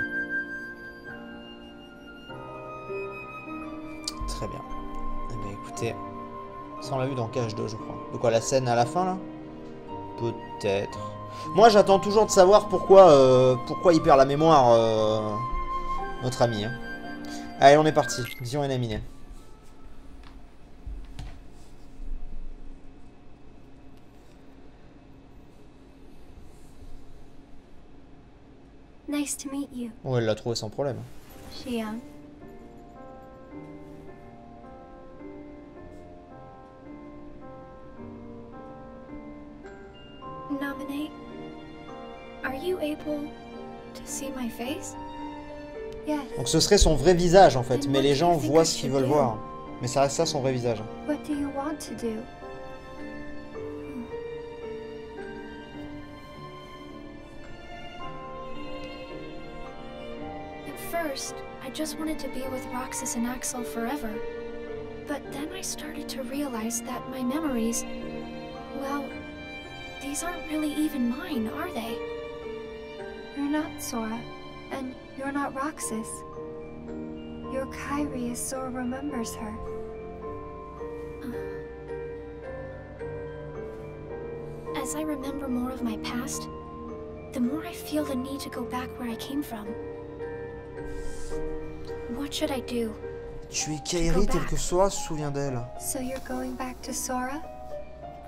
Très bien. Eh bien, écoutez, ça on l'a vu dans Cage 2, je crois. De quoi, la scène à la fin, là? Peut-être. Moi, j'attends toujours de savoir pourquoi il perd la mémoire, notre ami. Hein. Allez, on est parti. Xion et Naminé. Nice to meet you. Oh, elle l'a trouvé sans problème. Shion. Nominate. Are you able to see my face? Yes. Donc ce serait son vrai visage en fait, mais les gens voient ce qu'ils veulent voir. Mais ça reste ça son vrai visage. What do you want to do? First, I just wanted to be with Roxas and Axel forever. But then I started to realize that my memories, well, these aren't really even mine, are they? You're not Sora, and you're not Roxas. You're Kairi as Sora remembers her. As I remember more of my past, the more I feel the need to go back where I came from. What should I do? Tu es Kairi tel que Sora se souvient d'elle. So you're going back to Sora?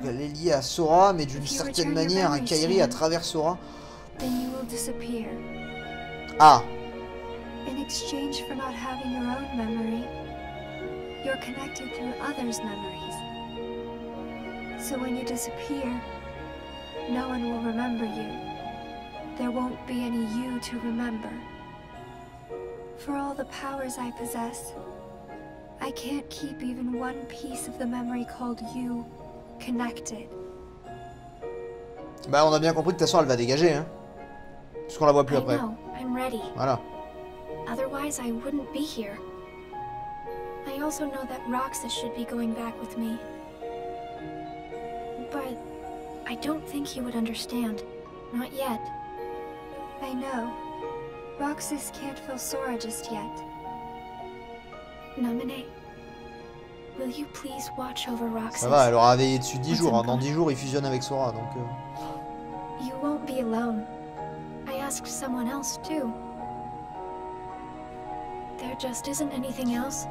Elle est liée à Sora, mais d'une certaine manière à Kairi à travers Sora. Then you will disappear. Ah. In exchange for not having your own memory, you're connected through others' memories. So when you disappear, no one will remember you. There won't be any you to remember. For all the powers I possess, I can't keep even one piece of the memory called you connected. Bah on a bien compris que de toute façon elle va dégager, hein. Puisqu'on la voit plus après. I'm ready. Voilà. Otherwise I wouldn't be here. I also know that Roxas should be going back with me. But I don't think he would understand. Not yet. I know. Roxas can't feel Sora just yet. Namine, will you please watch over Roxas? Ça va, elle aura veillé dessus 10 jours. Hein. Dans 10 jours, il fusionne avec Sora, donc... You won't be alone. I asked someone else, too. There just isn't anything else.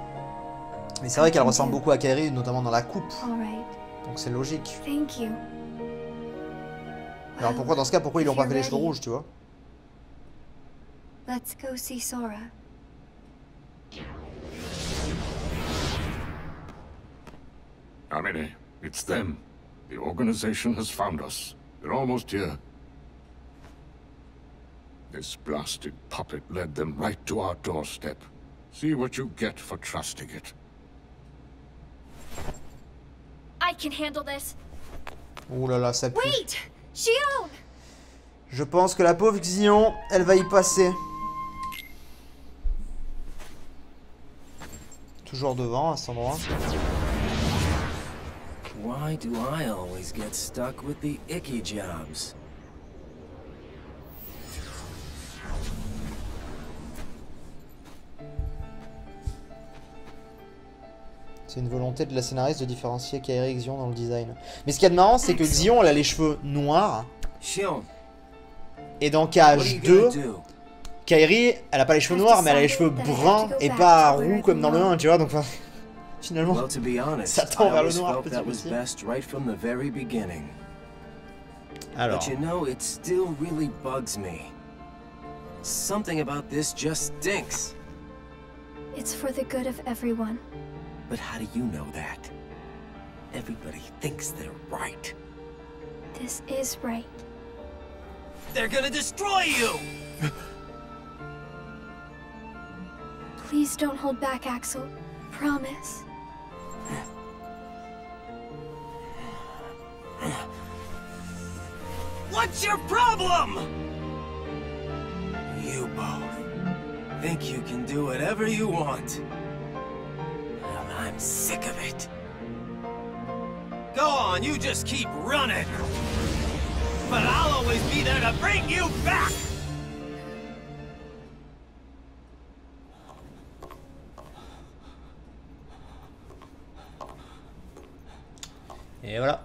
Mais c'est vrai qu'elle ressemble beaucoup à Kairi, notamment dans la coupe. Alright. Donc c'est logique. Thank you. Alors pourquoi, dans ce cas, pourquoi ils lui ont pas fait les cheveux rouges, tu vois? Let's go see Sora. Amine, it's them. The organization has found us. They're almost here. This blasted puppet led them right to our doorstep. See what you get for trusting it. I can handle this. Ouh là là, ça pue. Wait! Xion! Je pense que la pauvre Xion, elle va y passer. Toujours devant, à cet endroit. Why do I always get stuck with the icky jobs? C'est une volonté de la scénariste de différencier Kairi et Xion dans le design. Mais ce qu'il y a de marrant, c'est que Xion, elle a les cheveux noirs. Et dans KH2, Kairi, elle a pas les cheveux noirs, mais elle a les cheveux bruns et pas roux comme dans le 1, tu vois. Donc finalement, ça tend vers le noir petit à petit. Alors. But you know, it still really bugs me. Something about this just stinks. It's for the good of everyone. But how do you know that? Everybody thinks they're right. This is right. They're gonna destroy you! Please don't hold back, Axel. Promise. What's your problem? You both think you can do whatever you want. Well, I'm sick of it. Go on, you just keep running. But I'll always be there to bring you back! Et voilà.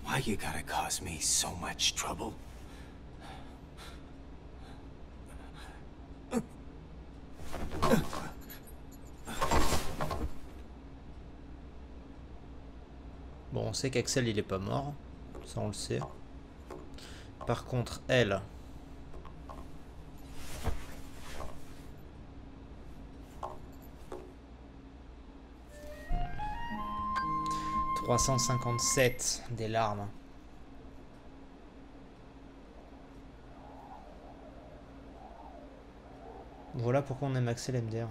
Why you gotta cause me so much trouble? Bon, on sait qu'Axel il est pas mort, ça on le sait. Par contre, elle... « 357 des larmes. » Voilà pourquoi on aime Axel MDR.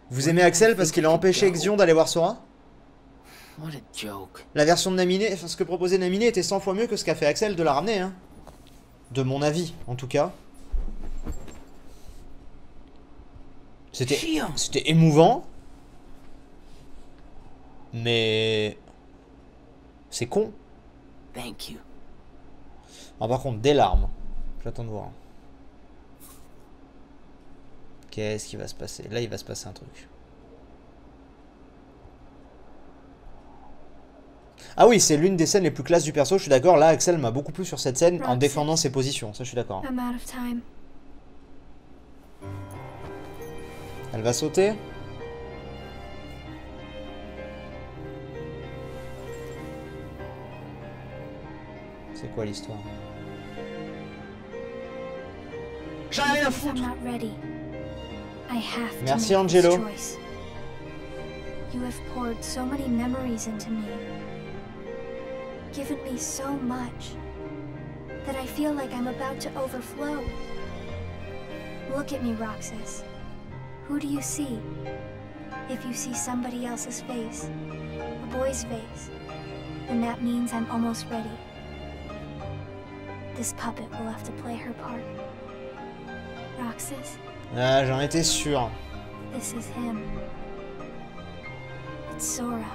Vous aimez Axel parce qu'il a empêché Xion d'aller voir Sora? What a joke. La version de Naminé, enfin ce que proposait Naminé était 100 fois mieux que ce qu'a fait Axel de la ramener, hein. De mon avis, en tout cas. C'était émouvant. Mais... c'est con. Thank you. Alors par contre, des larmes. J'attends de voir. Qu'est-ce qui va se passer? Là, il va se passer un truc. Ah oui, c'est l'une des scènes les plus classes du perso, je suis d'accord. Là, Axel m'a beaucoup plu sur cette scène en défendant ses positions. Ça, je suis d'accord. Elle va sauter. C'est quoi l'histoire? J'ai rien à foutre. Merci Angelo. You have poured so many memories into me. given me so much that I feel like I'm about to overflow. Look at me, Roxas. Who do you see? If you see somebody else's face, a boy's face, then that means I'm almost ready. This puppet will have to play her part. Roxas? Ah, j'en étais sûr. This is him. It's Sora.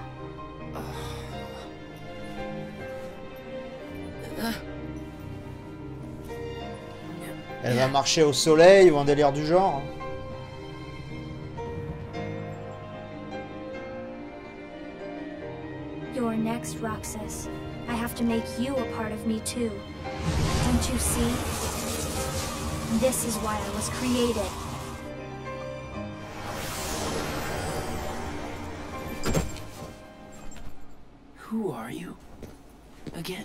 Elle va marcher au soleil ou un délire du genre. You're next, Roxas. I have to make you a part of me too. Don't you see? This is why I was created. Who are you? Again?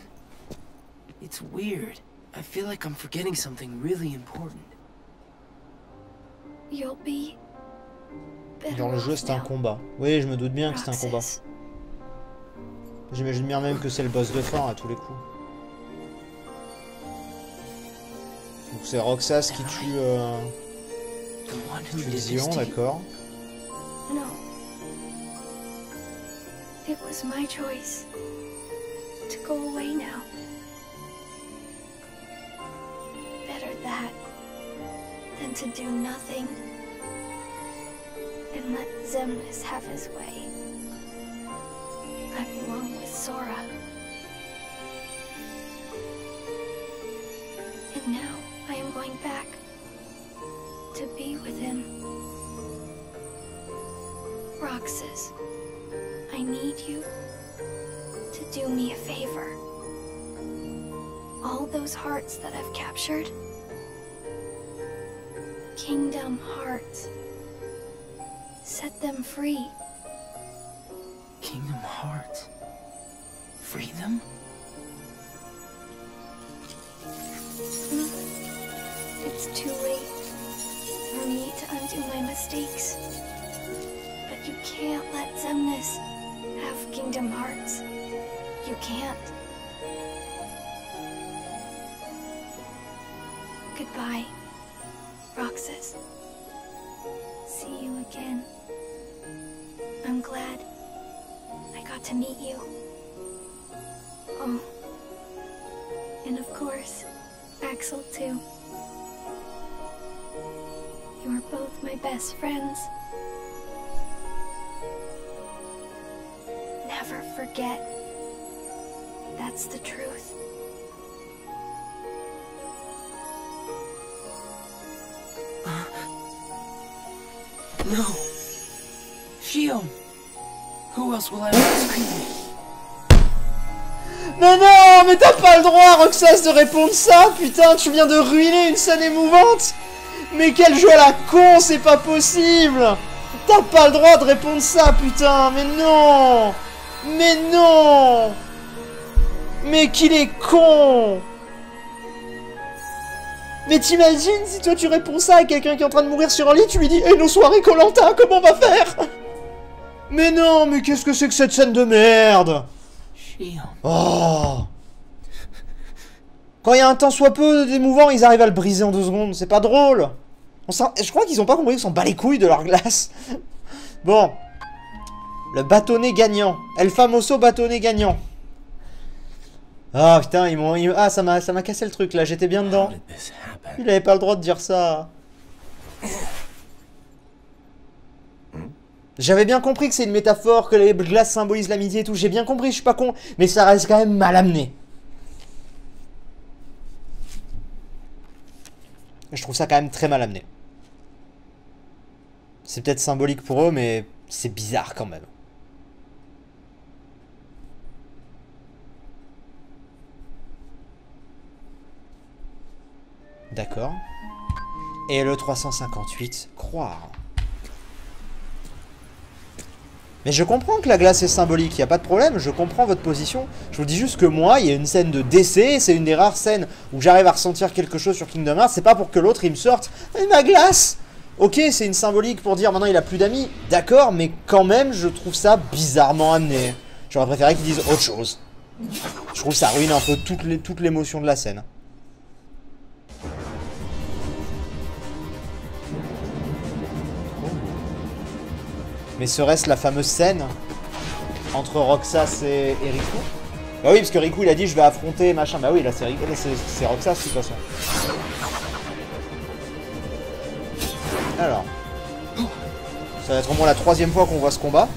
It's weird. I feel like I'm forgetting something really important. You'll be better Dans le jeu, c'est un combat. Oui, je me doute bien que c'est un combat. J'imagine bien même que c'est le boss de fin à tous les coups. Donc c'est Roxas qui tue Xion, d'accord. No. It was my choice to go away now. Better that than to do nothing and let Xemnas have his way. I belong with Sora. And now I am going back to be with him. Roxas, I need you to do me a favor. All those hearts that I've captured, Kingdom Hearts, set them free. Kingdom Hearts? Free them? It's too late for me to undo my mistakes. But you can't let Xemnas have Kingdom Hearts. You can't. Goodbye, Roxas. See you again. I'm glad I got to meet you. Oh, and of course, Axel too. You are both my best friends. Never forget. That's the truth. No. Xion. Who else will I rescue? Mais non, mais t'as pas le droit, Roxas, de répondre ça, putain, tu viens de ruiner une scène émouvante. Mais quel jeu à la con, c'est pas possible. T'as pas le droit de répondre ça, putain, mais non. Mais non. Mais qu'il est con. Mais t'imagines si toi tu réponds ça à quelqu'un qui est en train de mourir sur un lit, tu lui dis « Eh, nos soirées Koh-Lanta, comment on va faire ?» Mais non, mais qu'est-ce que c'est que cette scène de merde? Oh. Quand il y a un tant soit peu d'émouvant, ils arrivent à le briser en 2 secondes, c'est pas drôle. Je crois qu'ils ont pas compris qu'ils s'en bat les couilles de leur glace. Bon. Le bâtonnet gagnant. El famoso bâtonnet gagnant. Ah putain, ils m'ont... Ah, ça m'a cassé le truc là, j'étais bien dedans. Il avait pas le droit de dire ça. J'avais bien compris que c'est une métaphore, que les glaces symbolisent l'amitié et tout, j'ai bien compris, je suis pas con, mais ça reste quand même mal amené. Je trouve ça quand même très mal amené. C'est peut-être symbolique pour eux, mais c'est bizarre quand même. D'accord. Et le 358, croire. Mais je comprends que la glace est symbolique, il n'y a pas de problème, je comprends votre position. Je vous dis juste que moi, il y a une scène de décès, c'est une des rares scènes où j'arrive à ressentir quelque chose sur Kingdom Hearts, c'est pas pour que l'autre il me sorte « Ma glace !» Ok, c'est une symbolique pour dire maintenant il a plus d'amis, d'accord, mais quand même je trouve ça bizarrement amené. J'aurais préféré qu'ils disent autre chose. Je trouve que ça ruine un peu toute l'émotion de la scène. Mais serait-ce la fameuse scène entre Roxas et Riku? Bah oui, parce que Riku il a dit je vais affronter machin. Bah oui, là c'est Roxas de toute façon. Alors. Ça va être au moins la 3e fois qu'on voit ce combat.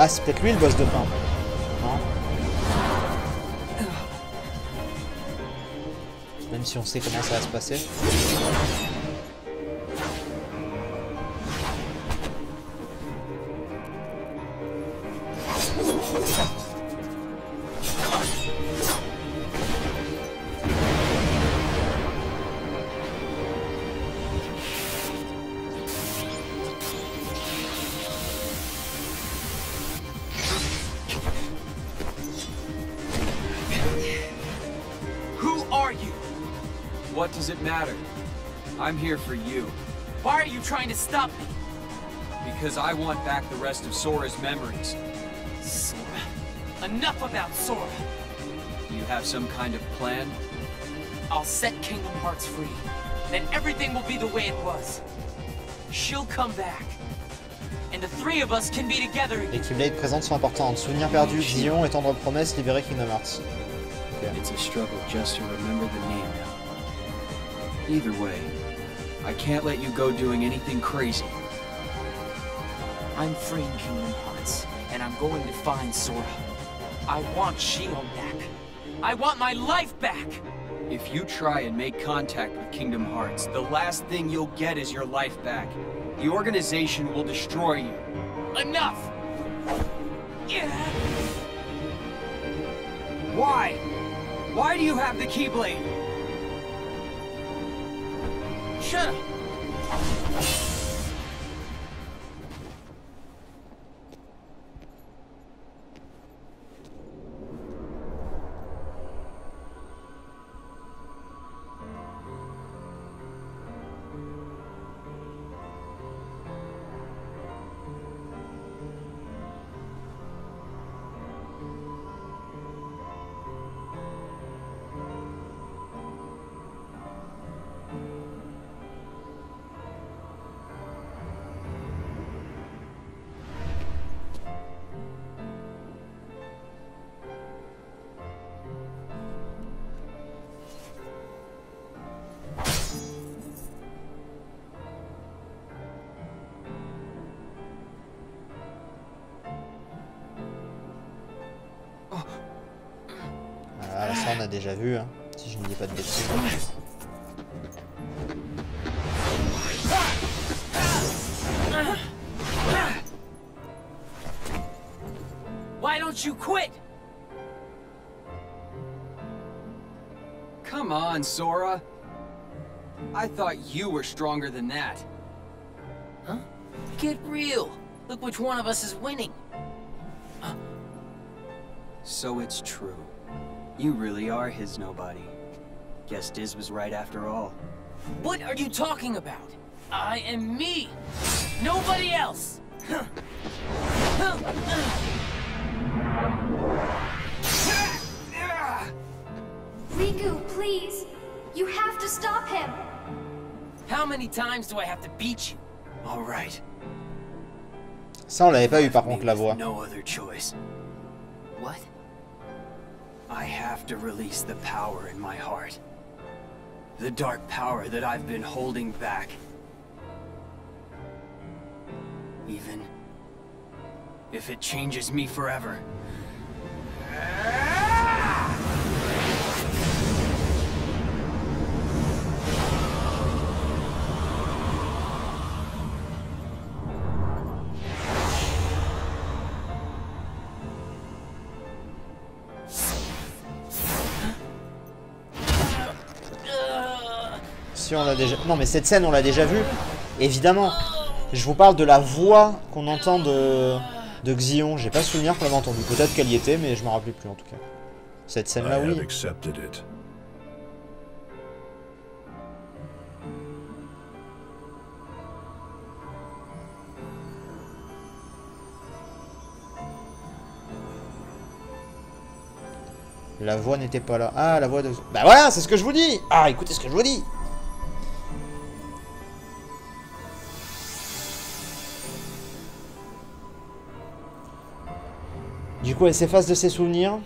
Ah, c'est peut-être lui le boss de fin. Non. Même si on sait comment ça va se passer. What does it matter? I'm here for you. Why are you trying to stop me? Because I want back the rest of Sora's memories. Sora. Enough about Sora. You have some kind of plan? I'll set Kingdom Hearts free. Then everything will be the way it was. She'll come back. And the three of us can be together again. Les Keyblades présentes sont importantes. Souvenirs perdus, Xion et tendre promesse, libérer Kingdom Hearts. Okay. It's a struggle just to remember the name now. Either way, I can't let you go doing anything crazy. I'm freeing Kingdom Hearts, and I'm going to find Sora. I want Xion back. I want my life back! If you try and make contact with Kingdom Hearts, the last thing you'll get is your life back. The organization will destroy you. Enough! Yeah. Why? Why do you have the Keyblade? Shut up! Ah, ça on a déjà vu, hein, si je ne dis pas de bêtises. Why don't you quit? Come on, Sora. I thought you were stronger than that. Huh? Get real. Look which one of us is winning. So it's true. You really are his nobody. Guess Diz was right after all. What are you talking about? I am me. Nobody else. Riku, please. You have to stop him. How many times do I have to beat you? All right. Ça on l'avait pas eu par contre la voix. No other choice. What? I have to release the power in my heart. The dark power that I've been holding back. Even if it changes me forever. Si on l'a déjà... Non mais cette scène on l'a déjà vue, évidemment. Je vous parle de la voix qu'on entend de De Xion, j'ai pas souvenir qu'on l'avait entendu. Peut-être qu'elle y était, mais je m'en rappelais plus en tout cas. Cette scène-là, oui. La voix n'était pas là. Ah, la voix de... Bah voilà, c'est ce que je vous dis. Ah, écoutez ce que je vous dis. Du coup, elle s'efface de ses souvenirs.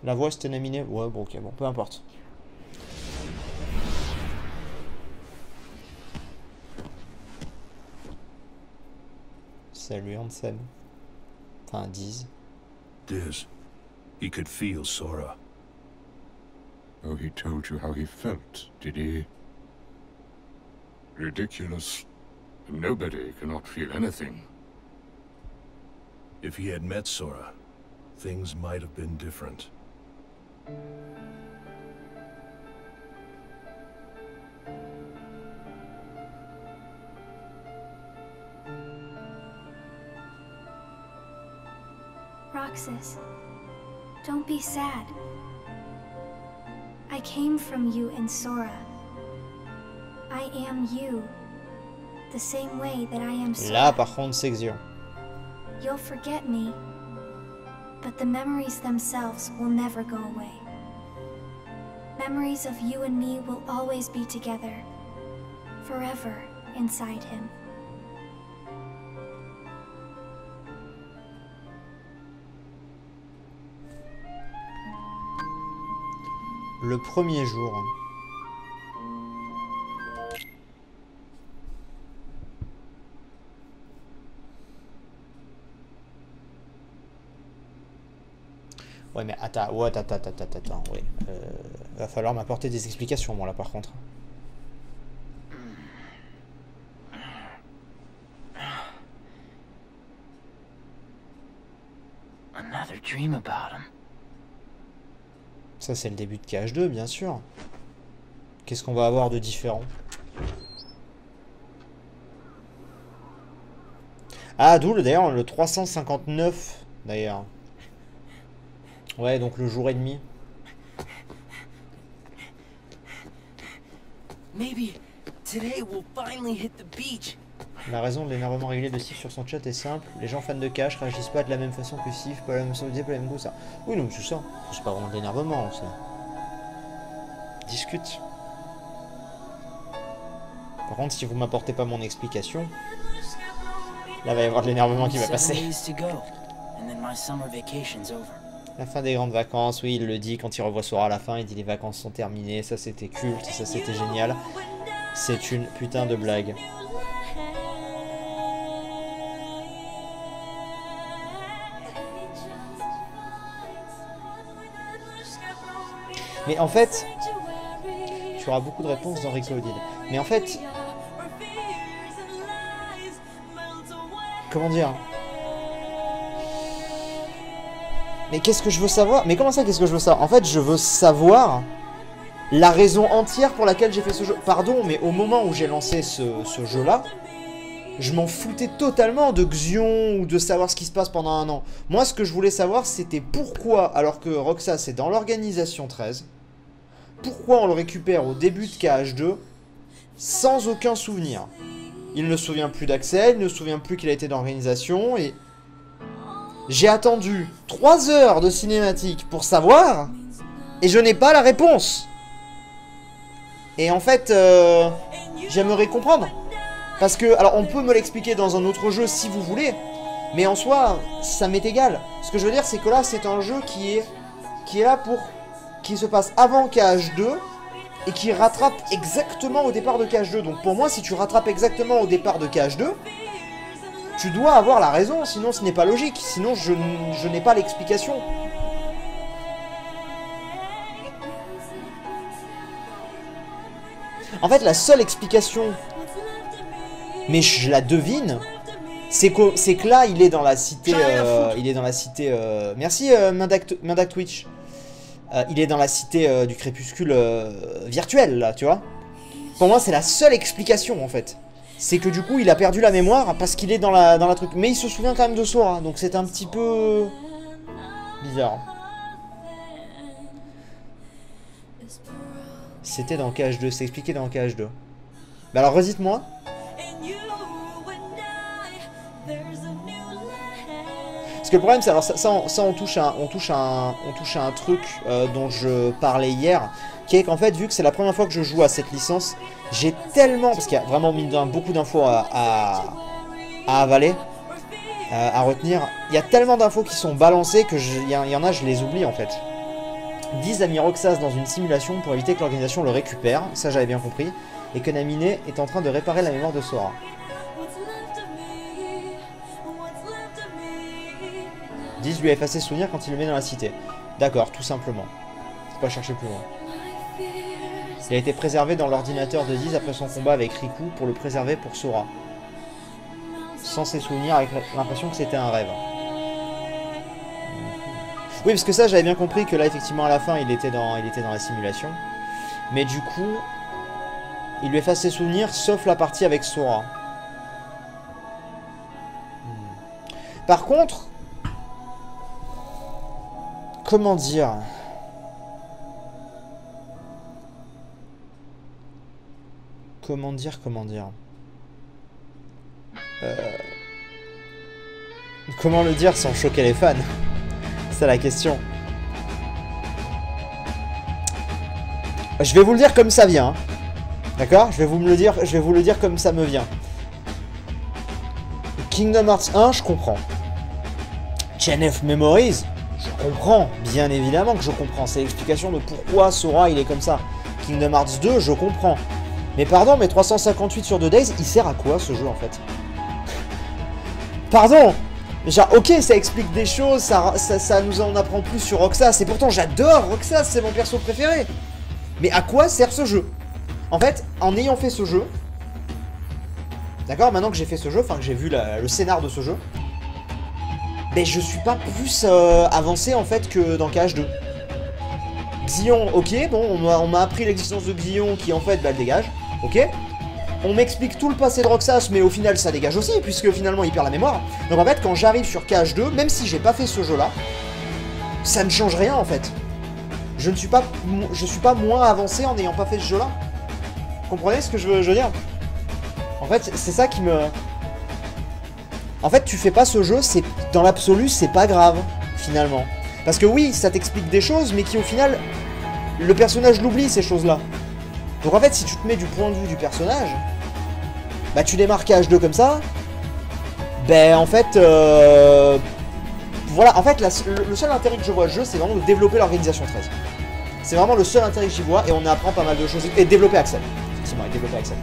La voix c'était Naminé. Ouais, bon, ok, bon, peu importe. Salut Ansem. Enfin, Diz. Diz, he could feel Sora. Oh, he told you how he felt, did he? Ridiculous. Nobody cannot feel anything. If he had met Sora, things might have been different. Roxas, don't be sad. I came from you and Sora. I am you, the same way that I am Sora. Là, par contre, c'est Xion. You'll forget me, but the memories themselves will never go away. Memories of you and me will always be together, forever inside him. Le premier jour. Ouais, mais attends, ouais. Va falloir m'apporter des explications, moi, là, par contre. Another dream about him. Ça, c'est le début de KH2, bien sûr. Qu'est-ce qu'on va avoir de différent? Ah, d'où, d'ailleurs, le 359, d'ailleurs. Ouais, donc le jour et demi. Maybe today we'll finally hit the beach. La raison de l'énervement régulier de Sif sur son chat est simple. Les gens fans de cash réagissent pas de la même façon que Sif, pas la même chose, pas la même chose, ça. Oui, non, c'est ça. C'est pas vraiment de l'énervement, ça. Discute. Par contre, si vous m'apportez pas mon explication, là, va y avoir de l'énervement qui va passer. La fin des grandes vacances, oui, il le dit quand il revoit Sora à la fin, il dit les vacances sont terminées, ça c'était culte, ça c'était génial. C'est une putain de blague. Mais en fait, tu auras beaucoup de réponses dans Recoded. Mais en fait, comment dire? Mais qu'est-ce que je veux savoir? Mais comment ça, qu'est-ce que je veux savoir? En fait, je veux savoir la raison entière pour laquelle j'ai fait ce jeu. Pardon, mais au moment où j'ai lancé ce jeu-là, je m'en foutais totalement de Xion ou de savoir ce qui se passe pendant un an. Moi, ce que je voulais savoir, c'était pourquoi, alors que Roxas est dans l'organisation 13, pourquoi on le récupère au début de KH2 sans aucun souvenir. Il ne se souvient plus d'Axel, il ne se souvient plus qu'il a été dans l'organisation et... J'ai attendu 3 heures de cinématique pour savoir, et je n'ai pas la réponse. Et en fait, j'aimerais comprendre. Parce que, alors on peut me l'expliquer dans un autre jeu si vous voulez, mais en soi, ça m'est égal. Ce que je veux dire, c'est que là, c'est un jeu qui est là pour... qui se passe avant KH2, et qui rattrape exactement au départ de KH2. Donc pour moi, si tu rattrapes exactement au départ de KH2, tu dois avoir la raison, sinon ce n'est pas logique. Sinon, je n'ai pas l'explication. En fait, la seule explication, mais je la devine, c'est que là, il est dans la cité... merci, Mindak Twitch. Il est dans la cité du crépuscule virtuel, là, tu vois. Pour moi, c'est la seule explication, en fait. C'est que du coup, il a perdu la mémoire parce qu'il est dans la truc. Mais il se souvient quand même de Sora, donc c'est un petit peu... bizarre. C'était dans KH2, c'est expliqué dans KH2. Bah alors, redites-moi. Parce que le problème, c'est alors ça on touche à un truc dont je parlais hier, qui est qu'en fait, vu que c'est la première fois que je joue à cette licence, j'ai tellement, parce qu'il y a vraiment mine de rien beaucoup d'infos à avaler, à retenir, il y a tellement d'infos qui sont balancées que il y en a, je les oublie en fait. 10 a mis Roxas dans une simulation pour éviter que l'organisation le récupère, ça j'avais bien compris, et que Namine est en train de réparer la mémoire de Sora. 10 lui a effacé ce souvenir quand il le met dans la cité. D'accord, tout simplement. Faut pas chercher plus loin. Il a été préservé dans l'ordinateur de 10 après son combat avec Riku pour le préserver pour Sora. Sans ses souvenirs, avec l'impression que c'était un rêve. Oui, parce que ça, j'avais bien compris que là, effectivement, à la fin, il était dans la simulation. Mais du coup, il lui efface ses souvenirs, sauf la partie avec Sora. Par contre... comment dire? Comment dire? Comment le dire sans choquer les fans? C'est la question. Je vais vous le dire comme ça vient. Hein. D'accord? Je vais vous le dire comme ça me vient. Kingdom Hearts 1, je comprends. Chain of Memories, je comprends. Bien évidemment que je comprends. C'est l'explication de pourquoi Sora il est comme ça. Kingdom Hearts 2, je comprends. Mais pardon, mais 358 sur 2 Days, il sert à quoi ce jeu en fait? Pardon! Genre, ok, ça explique des choses, ça nous en apprend plus sur Roxas, et pourtant j'adore Roxas, c'est mon perso préféré. Mais à quoi sert ce jeu? En fait, en ayant fait ce jeu, d'accord, maintenant que j'ai fait ce jeu, enfin que j'ai vu le scénar de ce jeu, ben je suis pas plus avancé en fait que dans KH2. Xion, ok, bon, on m'a appris l'existence de Xion qui en fait, bah, le dégage, ok. On m'explique tout le passé de Roxas, mais au final ça dégage aussi, puisque finalement il perd la mémoire. Donc en fait, quand j'arrive sur KH2, même si j'ai pas fait ce jeu-là, ça ne change rien en fait. Je suis pas moins avancé en n'ayant pas fait ce jeu-là. Comprenez ce que je veux dire? En fait, c'est ça qui me... En fait, tu fais pas ce jeu, c'est dans l'absolu, c'est pas grave, finalement. Parce que oui, ça t'explique des choses, mais qui au final, le personnage l'oublie, ces choses-là. Donc en fait, si tu te mets du point de vue du personnage, bah tu démarres KH2 comme ça, ben en fait, voilà, en fait, le seul intérêt que je vois à ce jeu, c'est vraiment de développer l'organisation 13. C'est vraiment le seul intérêt que j'y vois, et on apprend pas mal de choses, et développer Axel. Effectivement, et développer Axel.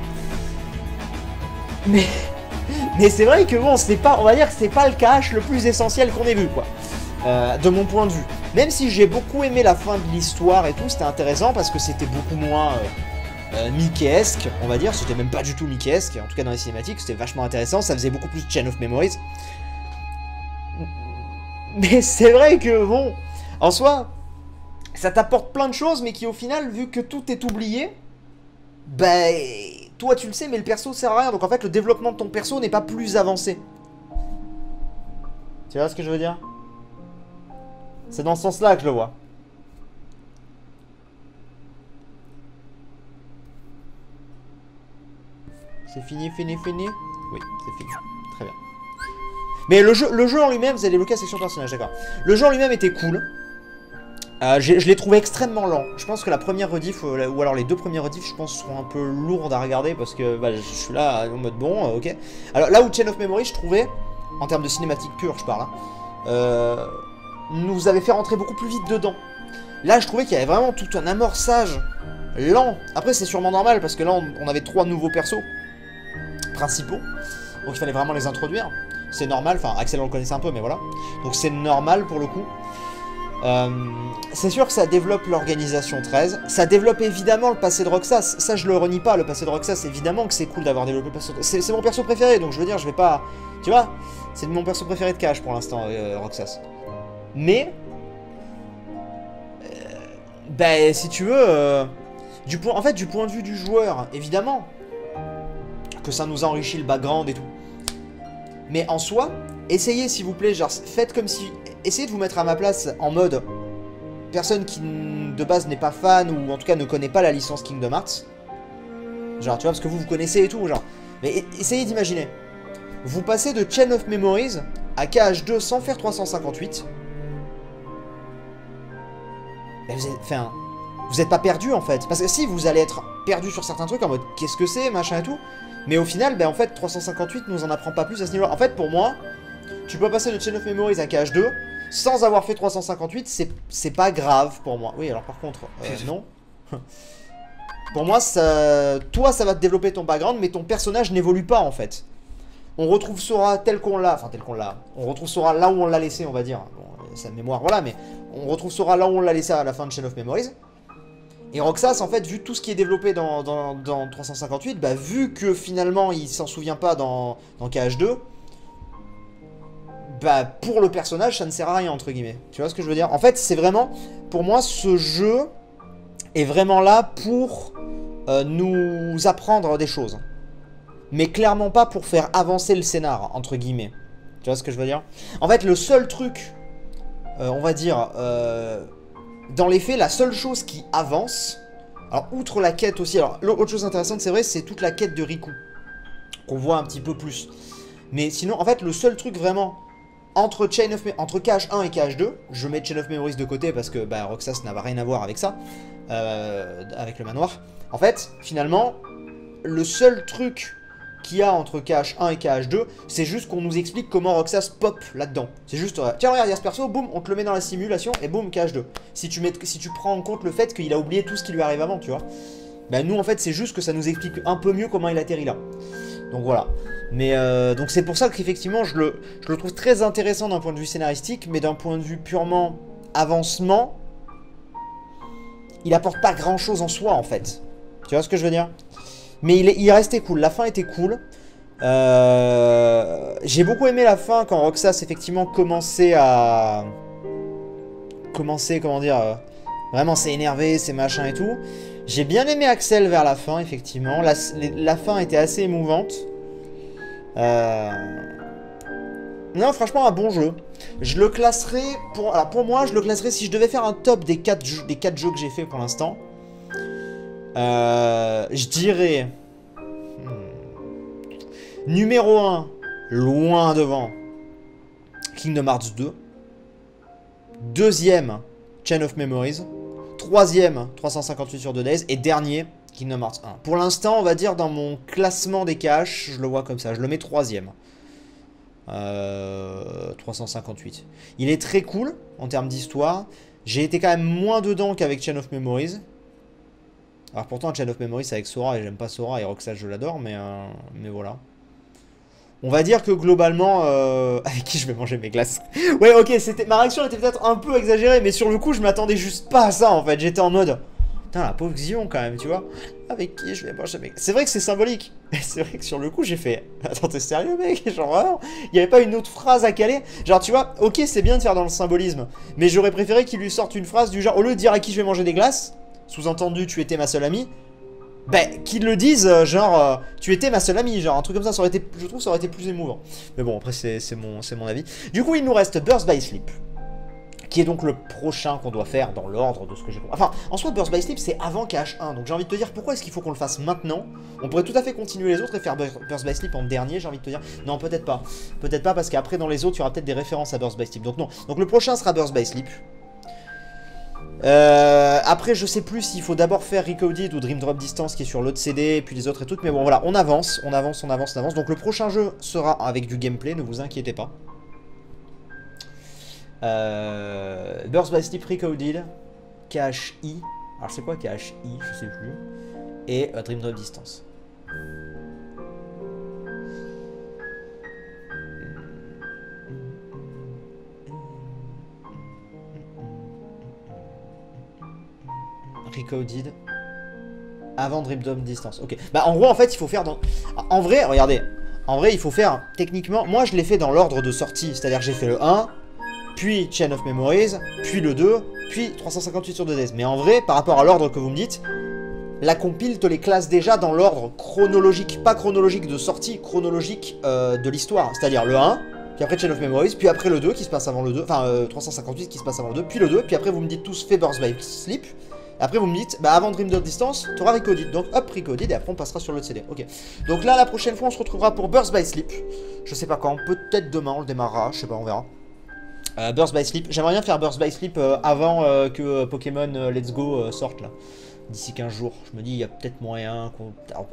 Mais c'est vrai que bon, c'est pas, on va dire que c'est pas le KH le plus essentiel qu'on ait vu, quoi. De mon point de vue. Même si j'ai beaucoup aimé la fin de l'histoire et tout, c'était intéressant parce que c'était beaucoup moins Mickey-esque, on va dire. C'était même pas du tout Mickey-esque, en tout cas dans les cinématiques, c'était vachement intéressant, ça faisait beaucoup plus de Chain of Memories. Mais c'est vrai que bon, en soi, ça t'apporte plein de choses, mais qui au final, vu que tout est oublié, ben, toi tu le sais, mais le perso sert à rien. Donc en fait, le développement de ton perso n'est pas plus avancé. Tu vois ce que je veux dire? C'est dans ce sens-là que je le vois. C'est fini? Oui, c'est fini. Très bien. Mais le jeu en lui-même, vous avez débloqué la section personnage, d'accord. Le jeu en lui-même était cool. Je l'ai trouvé extrêmement lent. Je pense que la première rediff, ou alors les deux premières rediffs, je pense, seront un peu lourdes à regarder parce que bah, je suis là en mode bon, ok. Alors là où Chain of Memories, je trouvais, en termes de cinématique pure, je parle, hein, nous avait fait rentrer beaucoup plus vite dedans. Là, je trouvais qu'il y avait vraiment tout un amorçage lent. Après, c'est sûrement normal parce que là, on avait 3 nouveaux persos principaux. Donc, il fallait vraiment les introduire. C'est normal. Enfin, Axel, on le connaissait un peu, mais voilà. Donc, c'est normal pour le coup. C'est sûr que ça développe l'organisation 13. Ça développe évidemment le passé de Roxas. Ça, je le renie pas, le passé de Roxas. Évidemment que c'est cool d'avoir développé le passé de... C'est mon perso préféré, donc je veux dire, je vais pas... Tu vois, c'est mon perso préféré de KH pour l'instant, Roxas. Mais... ben, si tu veux... En fait, du point de vue du joueur, évidemment, que ça nous enrichit le background et tout. Mais en soi, essayez s'il vous plaît, genre, faites comme si... Essayez de vous mettre à ma place en mode... Personne qui, de base, n'est pas fan, ou en tout cas ne connaît pas la licence Kingdom Hearts. Genre, tu vois, parce que vous connaissez et tout, genre. Mais essayez d'imaginer. Vous passez de Chain of Memories à KH2 sans faire 358. Mais vous êtes pas perdu en fait. Parce que si, vous allez être perdu sur certains trucs en mode qu'est-ce que c'est, machin et tout. Mais au final, ben en fait, 358 nous en apprend pas plus à ce niveau-là. En fait, pour moi, tu peux passer de Chain of Memories à KH2 sans avoir fait 358, c'est pas grave pour moi. Oui, alors par contre, non. Pour moi, toi, ça va te développer ton background, mais ton personnage n'évolue pas en fait. On retrouve Sora tel qu'on l'a, enfin tel qu'on l'a. On retrouve Sora là où on l'a laissé, on va dire. Bon, sa mémoire, voilà, mais on retrouve Sora là où on l'a laissé à la fin de Chain of Memories. Et Roxas, en fait, vu tout ce qui est développé dans 358, bah vu que finalement il s'en souvient pas dans KH2, bah pour le personnage ça ne sert à rien entre guillemets. Tu vois ce que je veux dire? En fait, c'est vraiment, pour moi, ce jeu est vraiment là pour nous apprendre des choses. Mais clairement pas pour faire avancer le scénar, entre guillemets. Tu vois ce que je veux dire? En fait, le seul truc, on va dire, dans les faits, la seule chose qui avance, alors outre la quête aussi, alors l'autre chose intéressante, c'est vrai, c'est toute la quête de Riku, qu'on voit un petit peu plus. Mais sinon, en fait, le seul truc vraiment, entre KH1 et KH2, je mets Chain of Memories de côté parce que bah, Roxas n'a rien à voir avec ça, avec le manoir. En fait, finalement, le seul truc qu'il y a entre KH1 et KH2, c'est juste qu'on nous explique comment Roxas pop là-dedans. C'est juste, tiens regarde, il y a ce perso, boum, on te le met dans la simulation, et boum, KH2. Si tu prends en compte le fait qu'il a oublié tout ce qui lui arrive avant, tu vois. Bah nous, en fait, c'est juste que ça nous explique un peu mieux comment il atterrit là. Donc voilà. Mais donc c'est pour ça qu'effectivement, je le trouve très intéressant d'un point de vue scénaristique, mais d'un point de vue purement avancement, il apporte pas grand-chose en soi, en fait. Tu vois ce que je veux dire? Mais il restait cool, la fin était cool. J'ai beaucoup aimé la fin quand Roxas effectivement commençait, comment dire, vraiment s'est énervé, ses machins et tout. J'ai bien aimé Axel vers la fin, effectivement. La fin était assez émouvante. Non, franchement, un bon jeu. Je le classerais, alors pour moi, je le classerais si je devais faire un top des 4 jeux que j'ai fait pour l'instant. Je dirais... Numéro 1, loin devant, Kingdom Hearts 2. Deuxième, Chain of Memories. Troisième, 358 sur 2 Days. Et dernier, Kingdom Hearts 1. Pour l'instant, on va dire dans mon classement des caches, je le vois comme ça. Je le mets troisième. 358. Il est très cool en termes d'histoire. J'ai été quand même moins dedans qu'avec Chain of Memories. Alors pourtant, Chain of Memories c'est avec Sora et j'aime pas Sora et Roxas je l'adore, mais voilà. On va dire que globalement, avec qui je vais manger mes glaces. Ouais, ok, ma réaction était peut-être un peu exagérée, mais sur le coup, je m'attendais juste pas à ça en fait. J'étais en mode, putain, la pauvre Xion quand même, tu vois. Avec qui je vais manger mes glaces. C'est vrai que c'est symbolique. C'est vrai que sur le coup, j'ai fait, attends, t'es sérieux, mec? Genre vraiment, il n'y avait pas une autre phrase à caler. Genre, tu vois, ok, c'est bien de faire dans le symbolisme, mais j'aurais préféré qu'il lui sorte une phrase du genre, au lieu de dire à qui je vais manger des glaces, sous-entendu, tu étais ma seule amie. Ben, qu'ils le disent, genre, tu étais ma seule amie, genre, un truc comme ça, je trouve ça aurait été plus émouvant. Mais bon, après, c'est mon avis. Du coup, il nous reste Birth by Sleep, qui est donc le prochain qu'on doit faire dans l'ordre de ce que j'ai compris. Enfin, en soi, Birth by Sleep, c'est avant KH1, donc j'ai envie de te dire, pourquoi est-ce qu'il faut qu'on le fasse maintenant? On pourrait tout à fait continuer les autres et faire Birth by Sleep en dernier, j'ai envie de te dire. Non, peut-être pas. Peut-être pas, parce qu'après, dans les autres, il y aura peut-être des références à Birth by Sleep, donc non. Donc le prochain sera Birth by Sleep. Après je sais plus s'il faut d'abord faire Recoded ou Dream Drop Distance qui est sur l'autre CD et puis les autres et tout, mais bon voilà, on avance. Donc le prochain jeu sera avec du gameplay, ne vous inquiétez pas. Birth by Sleep Recoded, KHI, alors c'est quoi KHI, je sais plus, et Dream Drop Distance. Recoded avant Dream Drop Distance. Ok. Bah en gros en fait il faut faire dans... En vrai, regardez. En vrai il faut faire techniquement... Moi je l'ai fait dans l'ordre de sortie. C'est-à-dire que j'ai fait le 1, puis Chain of Memories, puis le 2, puis 358 sur 2 Days. Mais en vrai, par rapport à l'ordre que vous me dites, la compile te les classe déjà dans l'ordre chronologique, pas chronologique de sortie, chronologique de l'histoire. C'est-à-dire le 1, puis après Chain of Memories, puis après le 2 qui se passe avant le 2, enfin 358 qui se passe avant le 2, puis le 2, puis après vous me dites tous fait Birth by Sleep. Après vous me dites, bah avant Dream Drop Distance, tu auras Recoded. Donc hop, Recoded, et après on passera sur l'autre CD. Ok. Donc là, la prochaine fois, on se retrouvera pour Birth by Sleep. Je sais pas quand, peut-être demain, on le démarrera, je sais pas, on verra. Birth by Sleep. J'aimerais bien faire Birth by Sleep avant que Pokémon Let's Go sorte là. D'ici 15 jours. Je me dis, il y a peut-être moyen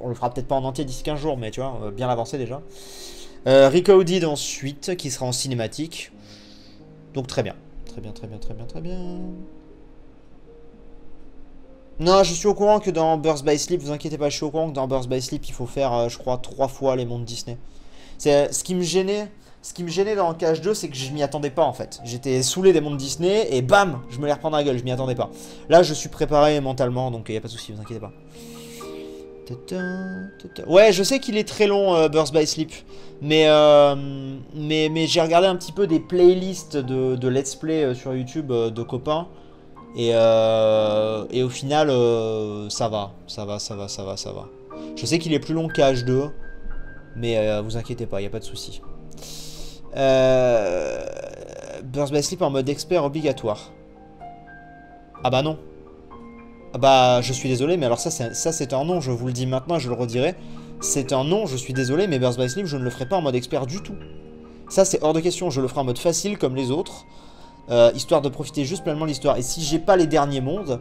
on le fera peut-être pas en entier d'ici 15 jours, mais tu vois, bien avancé déjà. Recoded ensuite, qui sera en cinématique. Donc très bien. Très bien, très bien, très bien, très bien. Non, je suis au courant que dans Birth by Sleep, vous inquiétez pas, je suis au courant que dans Birth by Sleep, il faut faire, je crois, 3 fois les mondes Disney. C'est ce qui me gênait. Ce qui me gênait dans KH2, c'est que je m'y attendais pas en fait. J'étais saoulé des mondes Disney et bam, je me les reprends dans la gueule, je m'y attendais pas. Là, je suis préparé mentalement, donc il n'y a pas de souci, vous inquiétez pas. Ouais, je sais qu'il est très long, Birth by Sleep. Mais j'ai regardé un petit peu des playlists de let's play sur YouTube de copains. Et au final, ça va. Je sais qu'il est plus long qu'H2. Mais vous inquiétez pas, il n'y a pas de souci. Birth by Sleep en mode expert obligatoire. Ah bah non. Ah bah je suis désolé, mais alors ça c'est un non, je vous le dis maintenant, je le redirai. C'est un non, je suis désolé, mais Birth by Sleep je ne le ferai pas en mode expert du tout. Ça c'est hors de question, je le ferai en mode facile comme les autres. Histoire de profiter juste pleinement de l'histoire. Et si j'ai pas les derniers mondes,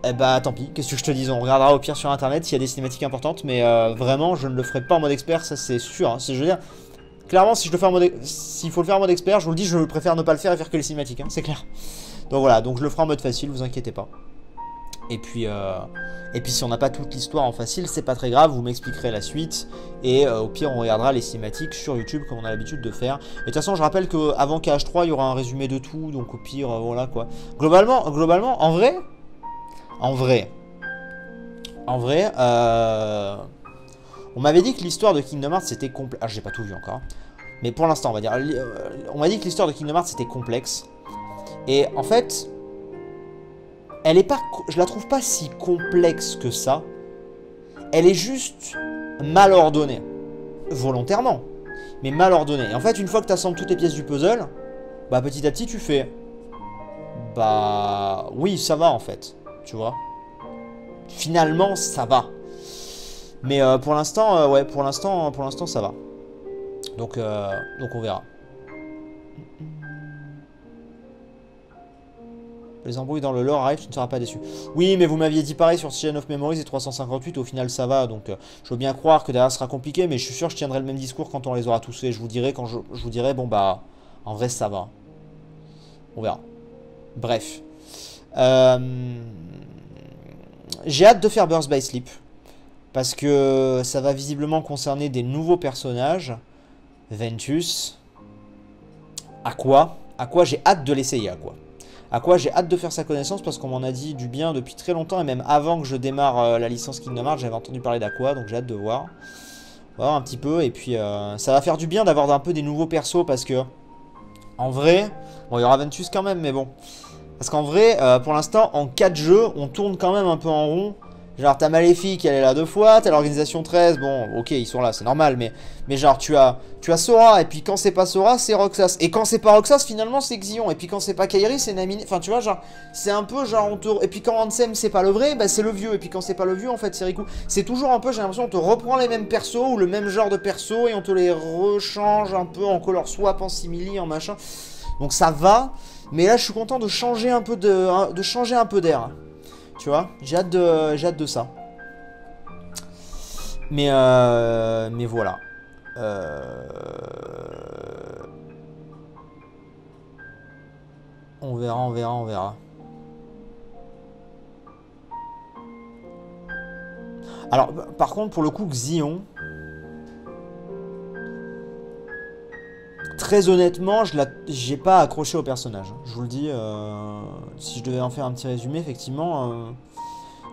eh bah tant pis, qu'est-ce que je te dis, on regardera au pire sur internet s'il y a des cinématiques importantes, mais vraiment je ne le ferai pas en mode expert, ça c'est sûr, hein. Je veux dire, clairement si je le fais en mode, s'il faut le faire en mode expert, je vous le dis, je préfère ne pas le faire et faire que les cinématiques, hein, c'est clair. Donc voilà, donc je le ferai en mode facile, vous inquiétez pas. Et puis si on n'a pas toute l'histoire en facile, c'est pas très grave, vous m'expliquerez la suite. Et au pire, on regardera les cinématiques sur YouTube comme on a l'habitude de faire. Et de toute façon, je rappelle qu'avant KH3, il y aura un résumé de tout. Donc au pire, voilà quoi. Globalement, en vrai, on m'avait dit que l'histoire de Kingdom Hearts c'était complexe. Ah, j'ai pas tout vu encore. Mais pour l'instant, on va dire. On m'a dit que l'histoire de Kingdom Hearts c'était complexe. Et en fait, elle est pas, je la trouve pas si complexe que ça. Elle est juste mal ordonnée. Volontairement. Mais mal ordonnée. Et en fait, une fois que tu assembles toutes les pièces du puzzle, bah petit à petit tu fais... Bah... Oui, ça va en fait. Tu vois. Finalement, ça va. Mais pour l'instant, ouais, pour l'instant, ça va. Donc on verra. Les embrouilles dans le lore arrivent, tu ne seras pas déçu. Oui, mais vous m'aviez dit pareil sur Chain of Memories et 358, au final ça va. Donc je veux bien croire que derrière ce sera compliqué, mais je suis sûr que je tiendrai le même discours quand on les aura tous fait. Je vous dirai quand je vous dirai, bon bah, en vrai ça va. On verra. Bref. J'ai hâte de faire Birth by Sleep. Parce que ça va visiblement concerner des nouveaux personnages. Ventus. Aqua. Aqua, j'ai hâte de l'essayer, Aqua. Aqua, j'ai hâte de faire sa connaissance parce qu'on m'en a dit du bien depuis très longtemps. Et même avant que je démarre la licence Kingdom Hearts, j'avais entendu parler d'Aqua. Donc j'ai hâte de voir. On va voir un petit peu. Et puis ça va faire du bien d'avoir un peu des nouveaux persos. Parce que, en vrai, bon, il y aura Ventus quand même, mais bon. Parce qu'en vrai, pour l'instant, en 4 jeux, on tourne quand même un peu en rond. Genre, t'as Maléfique, elle est là 2 fois, t'as l'organisation 13, bon, ok, ils sont là, c'est normal, mais genre, tu as Sora, et puis quand c'est pas Sora, c'est Roxas. Et quand c'est pas Roxas, finalement, c'est Xion. Et puis quand c'est pas Kairi, c'est Naminé. Enfin, tu vois, genre, c'est un peu genre, on te... Et puis quand Ansem, c'est pas le vrai, bah c'est le vieux. Et puis quand c'est pas le vieux, en fait, c'est Riku. C'est toujours un peu, j'ai l'impression, on te reprend les mêmes persos, ou le même genre de persos, et on te les rechange un peu en color swap, en simili, en machin. Donc ça va, mais là, je suis content de changer un peu d'air. Tu vois, j'ai hâte de ça. Mais voilà. On verra. Alors, par contre, pour le coup, Xion... Très honnêtement, j'ai pas accroché au personnage. Je vous le dis, si je devais en faire un petit résumé, effectivement,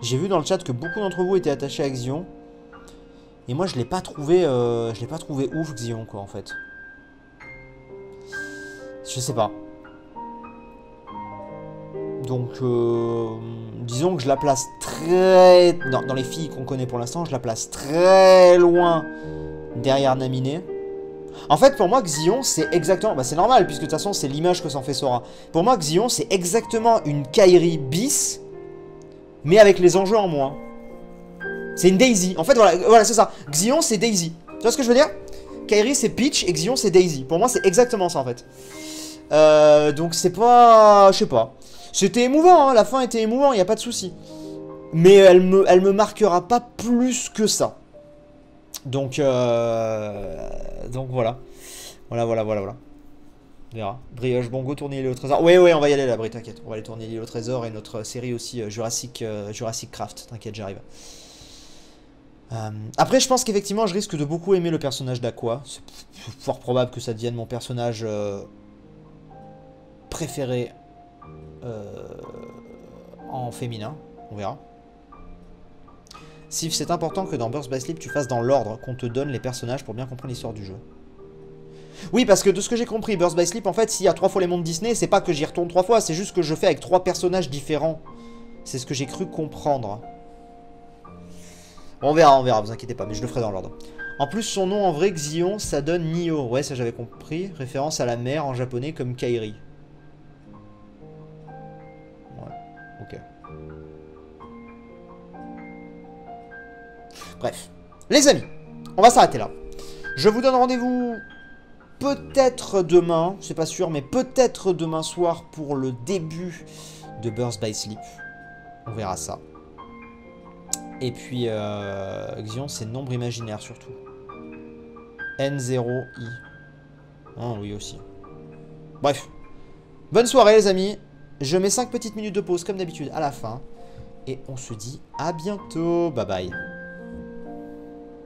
j'ai vu dans le chat que beaucoup d'entre vous étaient attachés à Xion. Et moi, je l'ai pas trouvé ouf, Xion, quoi, en fait. Je sais pas. Donc, disons que je la place très... Non, dans les filles qu'on connaît pour l'instant, je la place très loin derrière Naminé. En fait, pour moi, Xion, c'est exactement... Bah, c'est normal, puisque de toute façon, c'est l'image que s'en fait Sora. Pour moi, Xion, c'est exactement une Kairi bis, mais avec les enjeux en moins. C'est une Daisy. En fait, voilà c'est ça. Xion, c'est Daisy. Tu vois ce que je veux dire? Kairi, c'est Peach, et Xion, c'est Daisy. Pour moi, c'est exactement ça, en fait. Donc, c'est pas... Je sais pas. C'était émouvant, hein, la fin était émouvant, il n'y a pas de souci. Mais elle me marquera pas plus que ça. Donc voilà. Voilà. On verra. Brioche Bongo, tourner l'île au trésor. Ouais, on va y aller là, Brie, t'inquiète. On va aller tourner l'île au trésor et notre série aussi Jurassic Craft. T'inquiète, j'arrive. Après, je pense qu'effectivement, je risque de beaucoup aimer le personnage d'Aqua. C'est fort probable que ça devienne mon personnage préféré en féminin. On verra. Sif, c'est important que dans Birth by Sleep, tu fasses dans l'ordre qu'on te donne les personnages pour bien comprendre l'histoire du jeu. Oui, parce que de ce que j'ai compris, Birth by Sleep, en fait, s'il y a 3 fois les mondes Disney, c'est pas que j'y retourne 3 fois, c'est juste que je fais avec 3 personnages différents. C'est ce que j'ai cru comprendre. On verra, vous inquiétez pas, mais je le ferai dans l'ordre. En plus, son nom en vrai, Xion, ça donne Nio. Ouais, ça j'avais compris. Référence à la mer en japonais comme Kairi. Ouais, ok. Bref. Les amis, on va s'arrêter là. Je vous donne rendez-vous peut-être demain, c'est pas sûr, mais peut-être demain soir pour le début de Birth by Sleep. On verra ça. Et puis, Xion, c'est nombre imaginaire surtout. N0I. Ah oui aussi. Bref. Bonne soirée les amis. Je mets 5 petites minutes de pause comme d'habitude à la fin. Et on se dit à bientôt. Bye bye.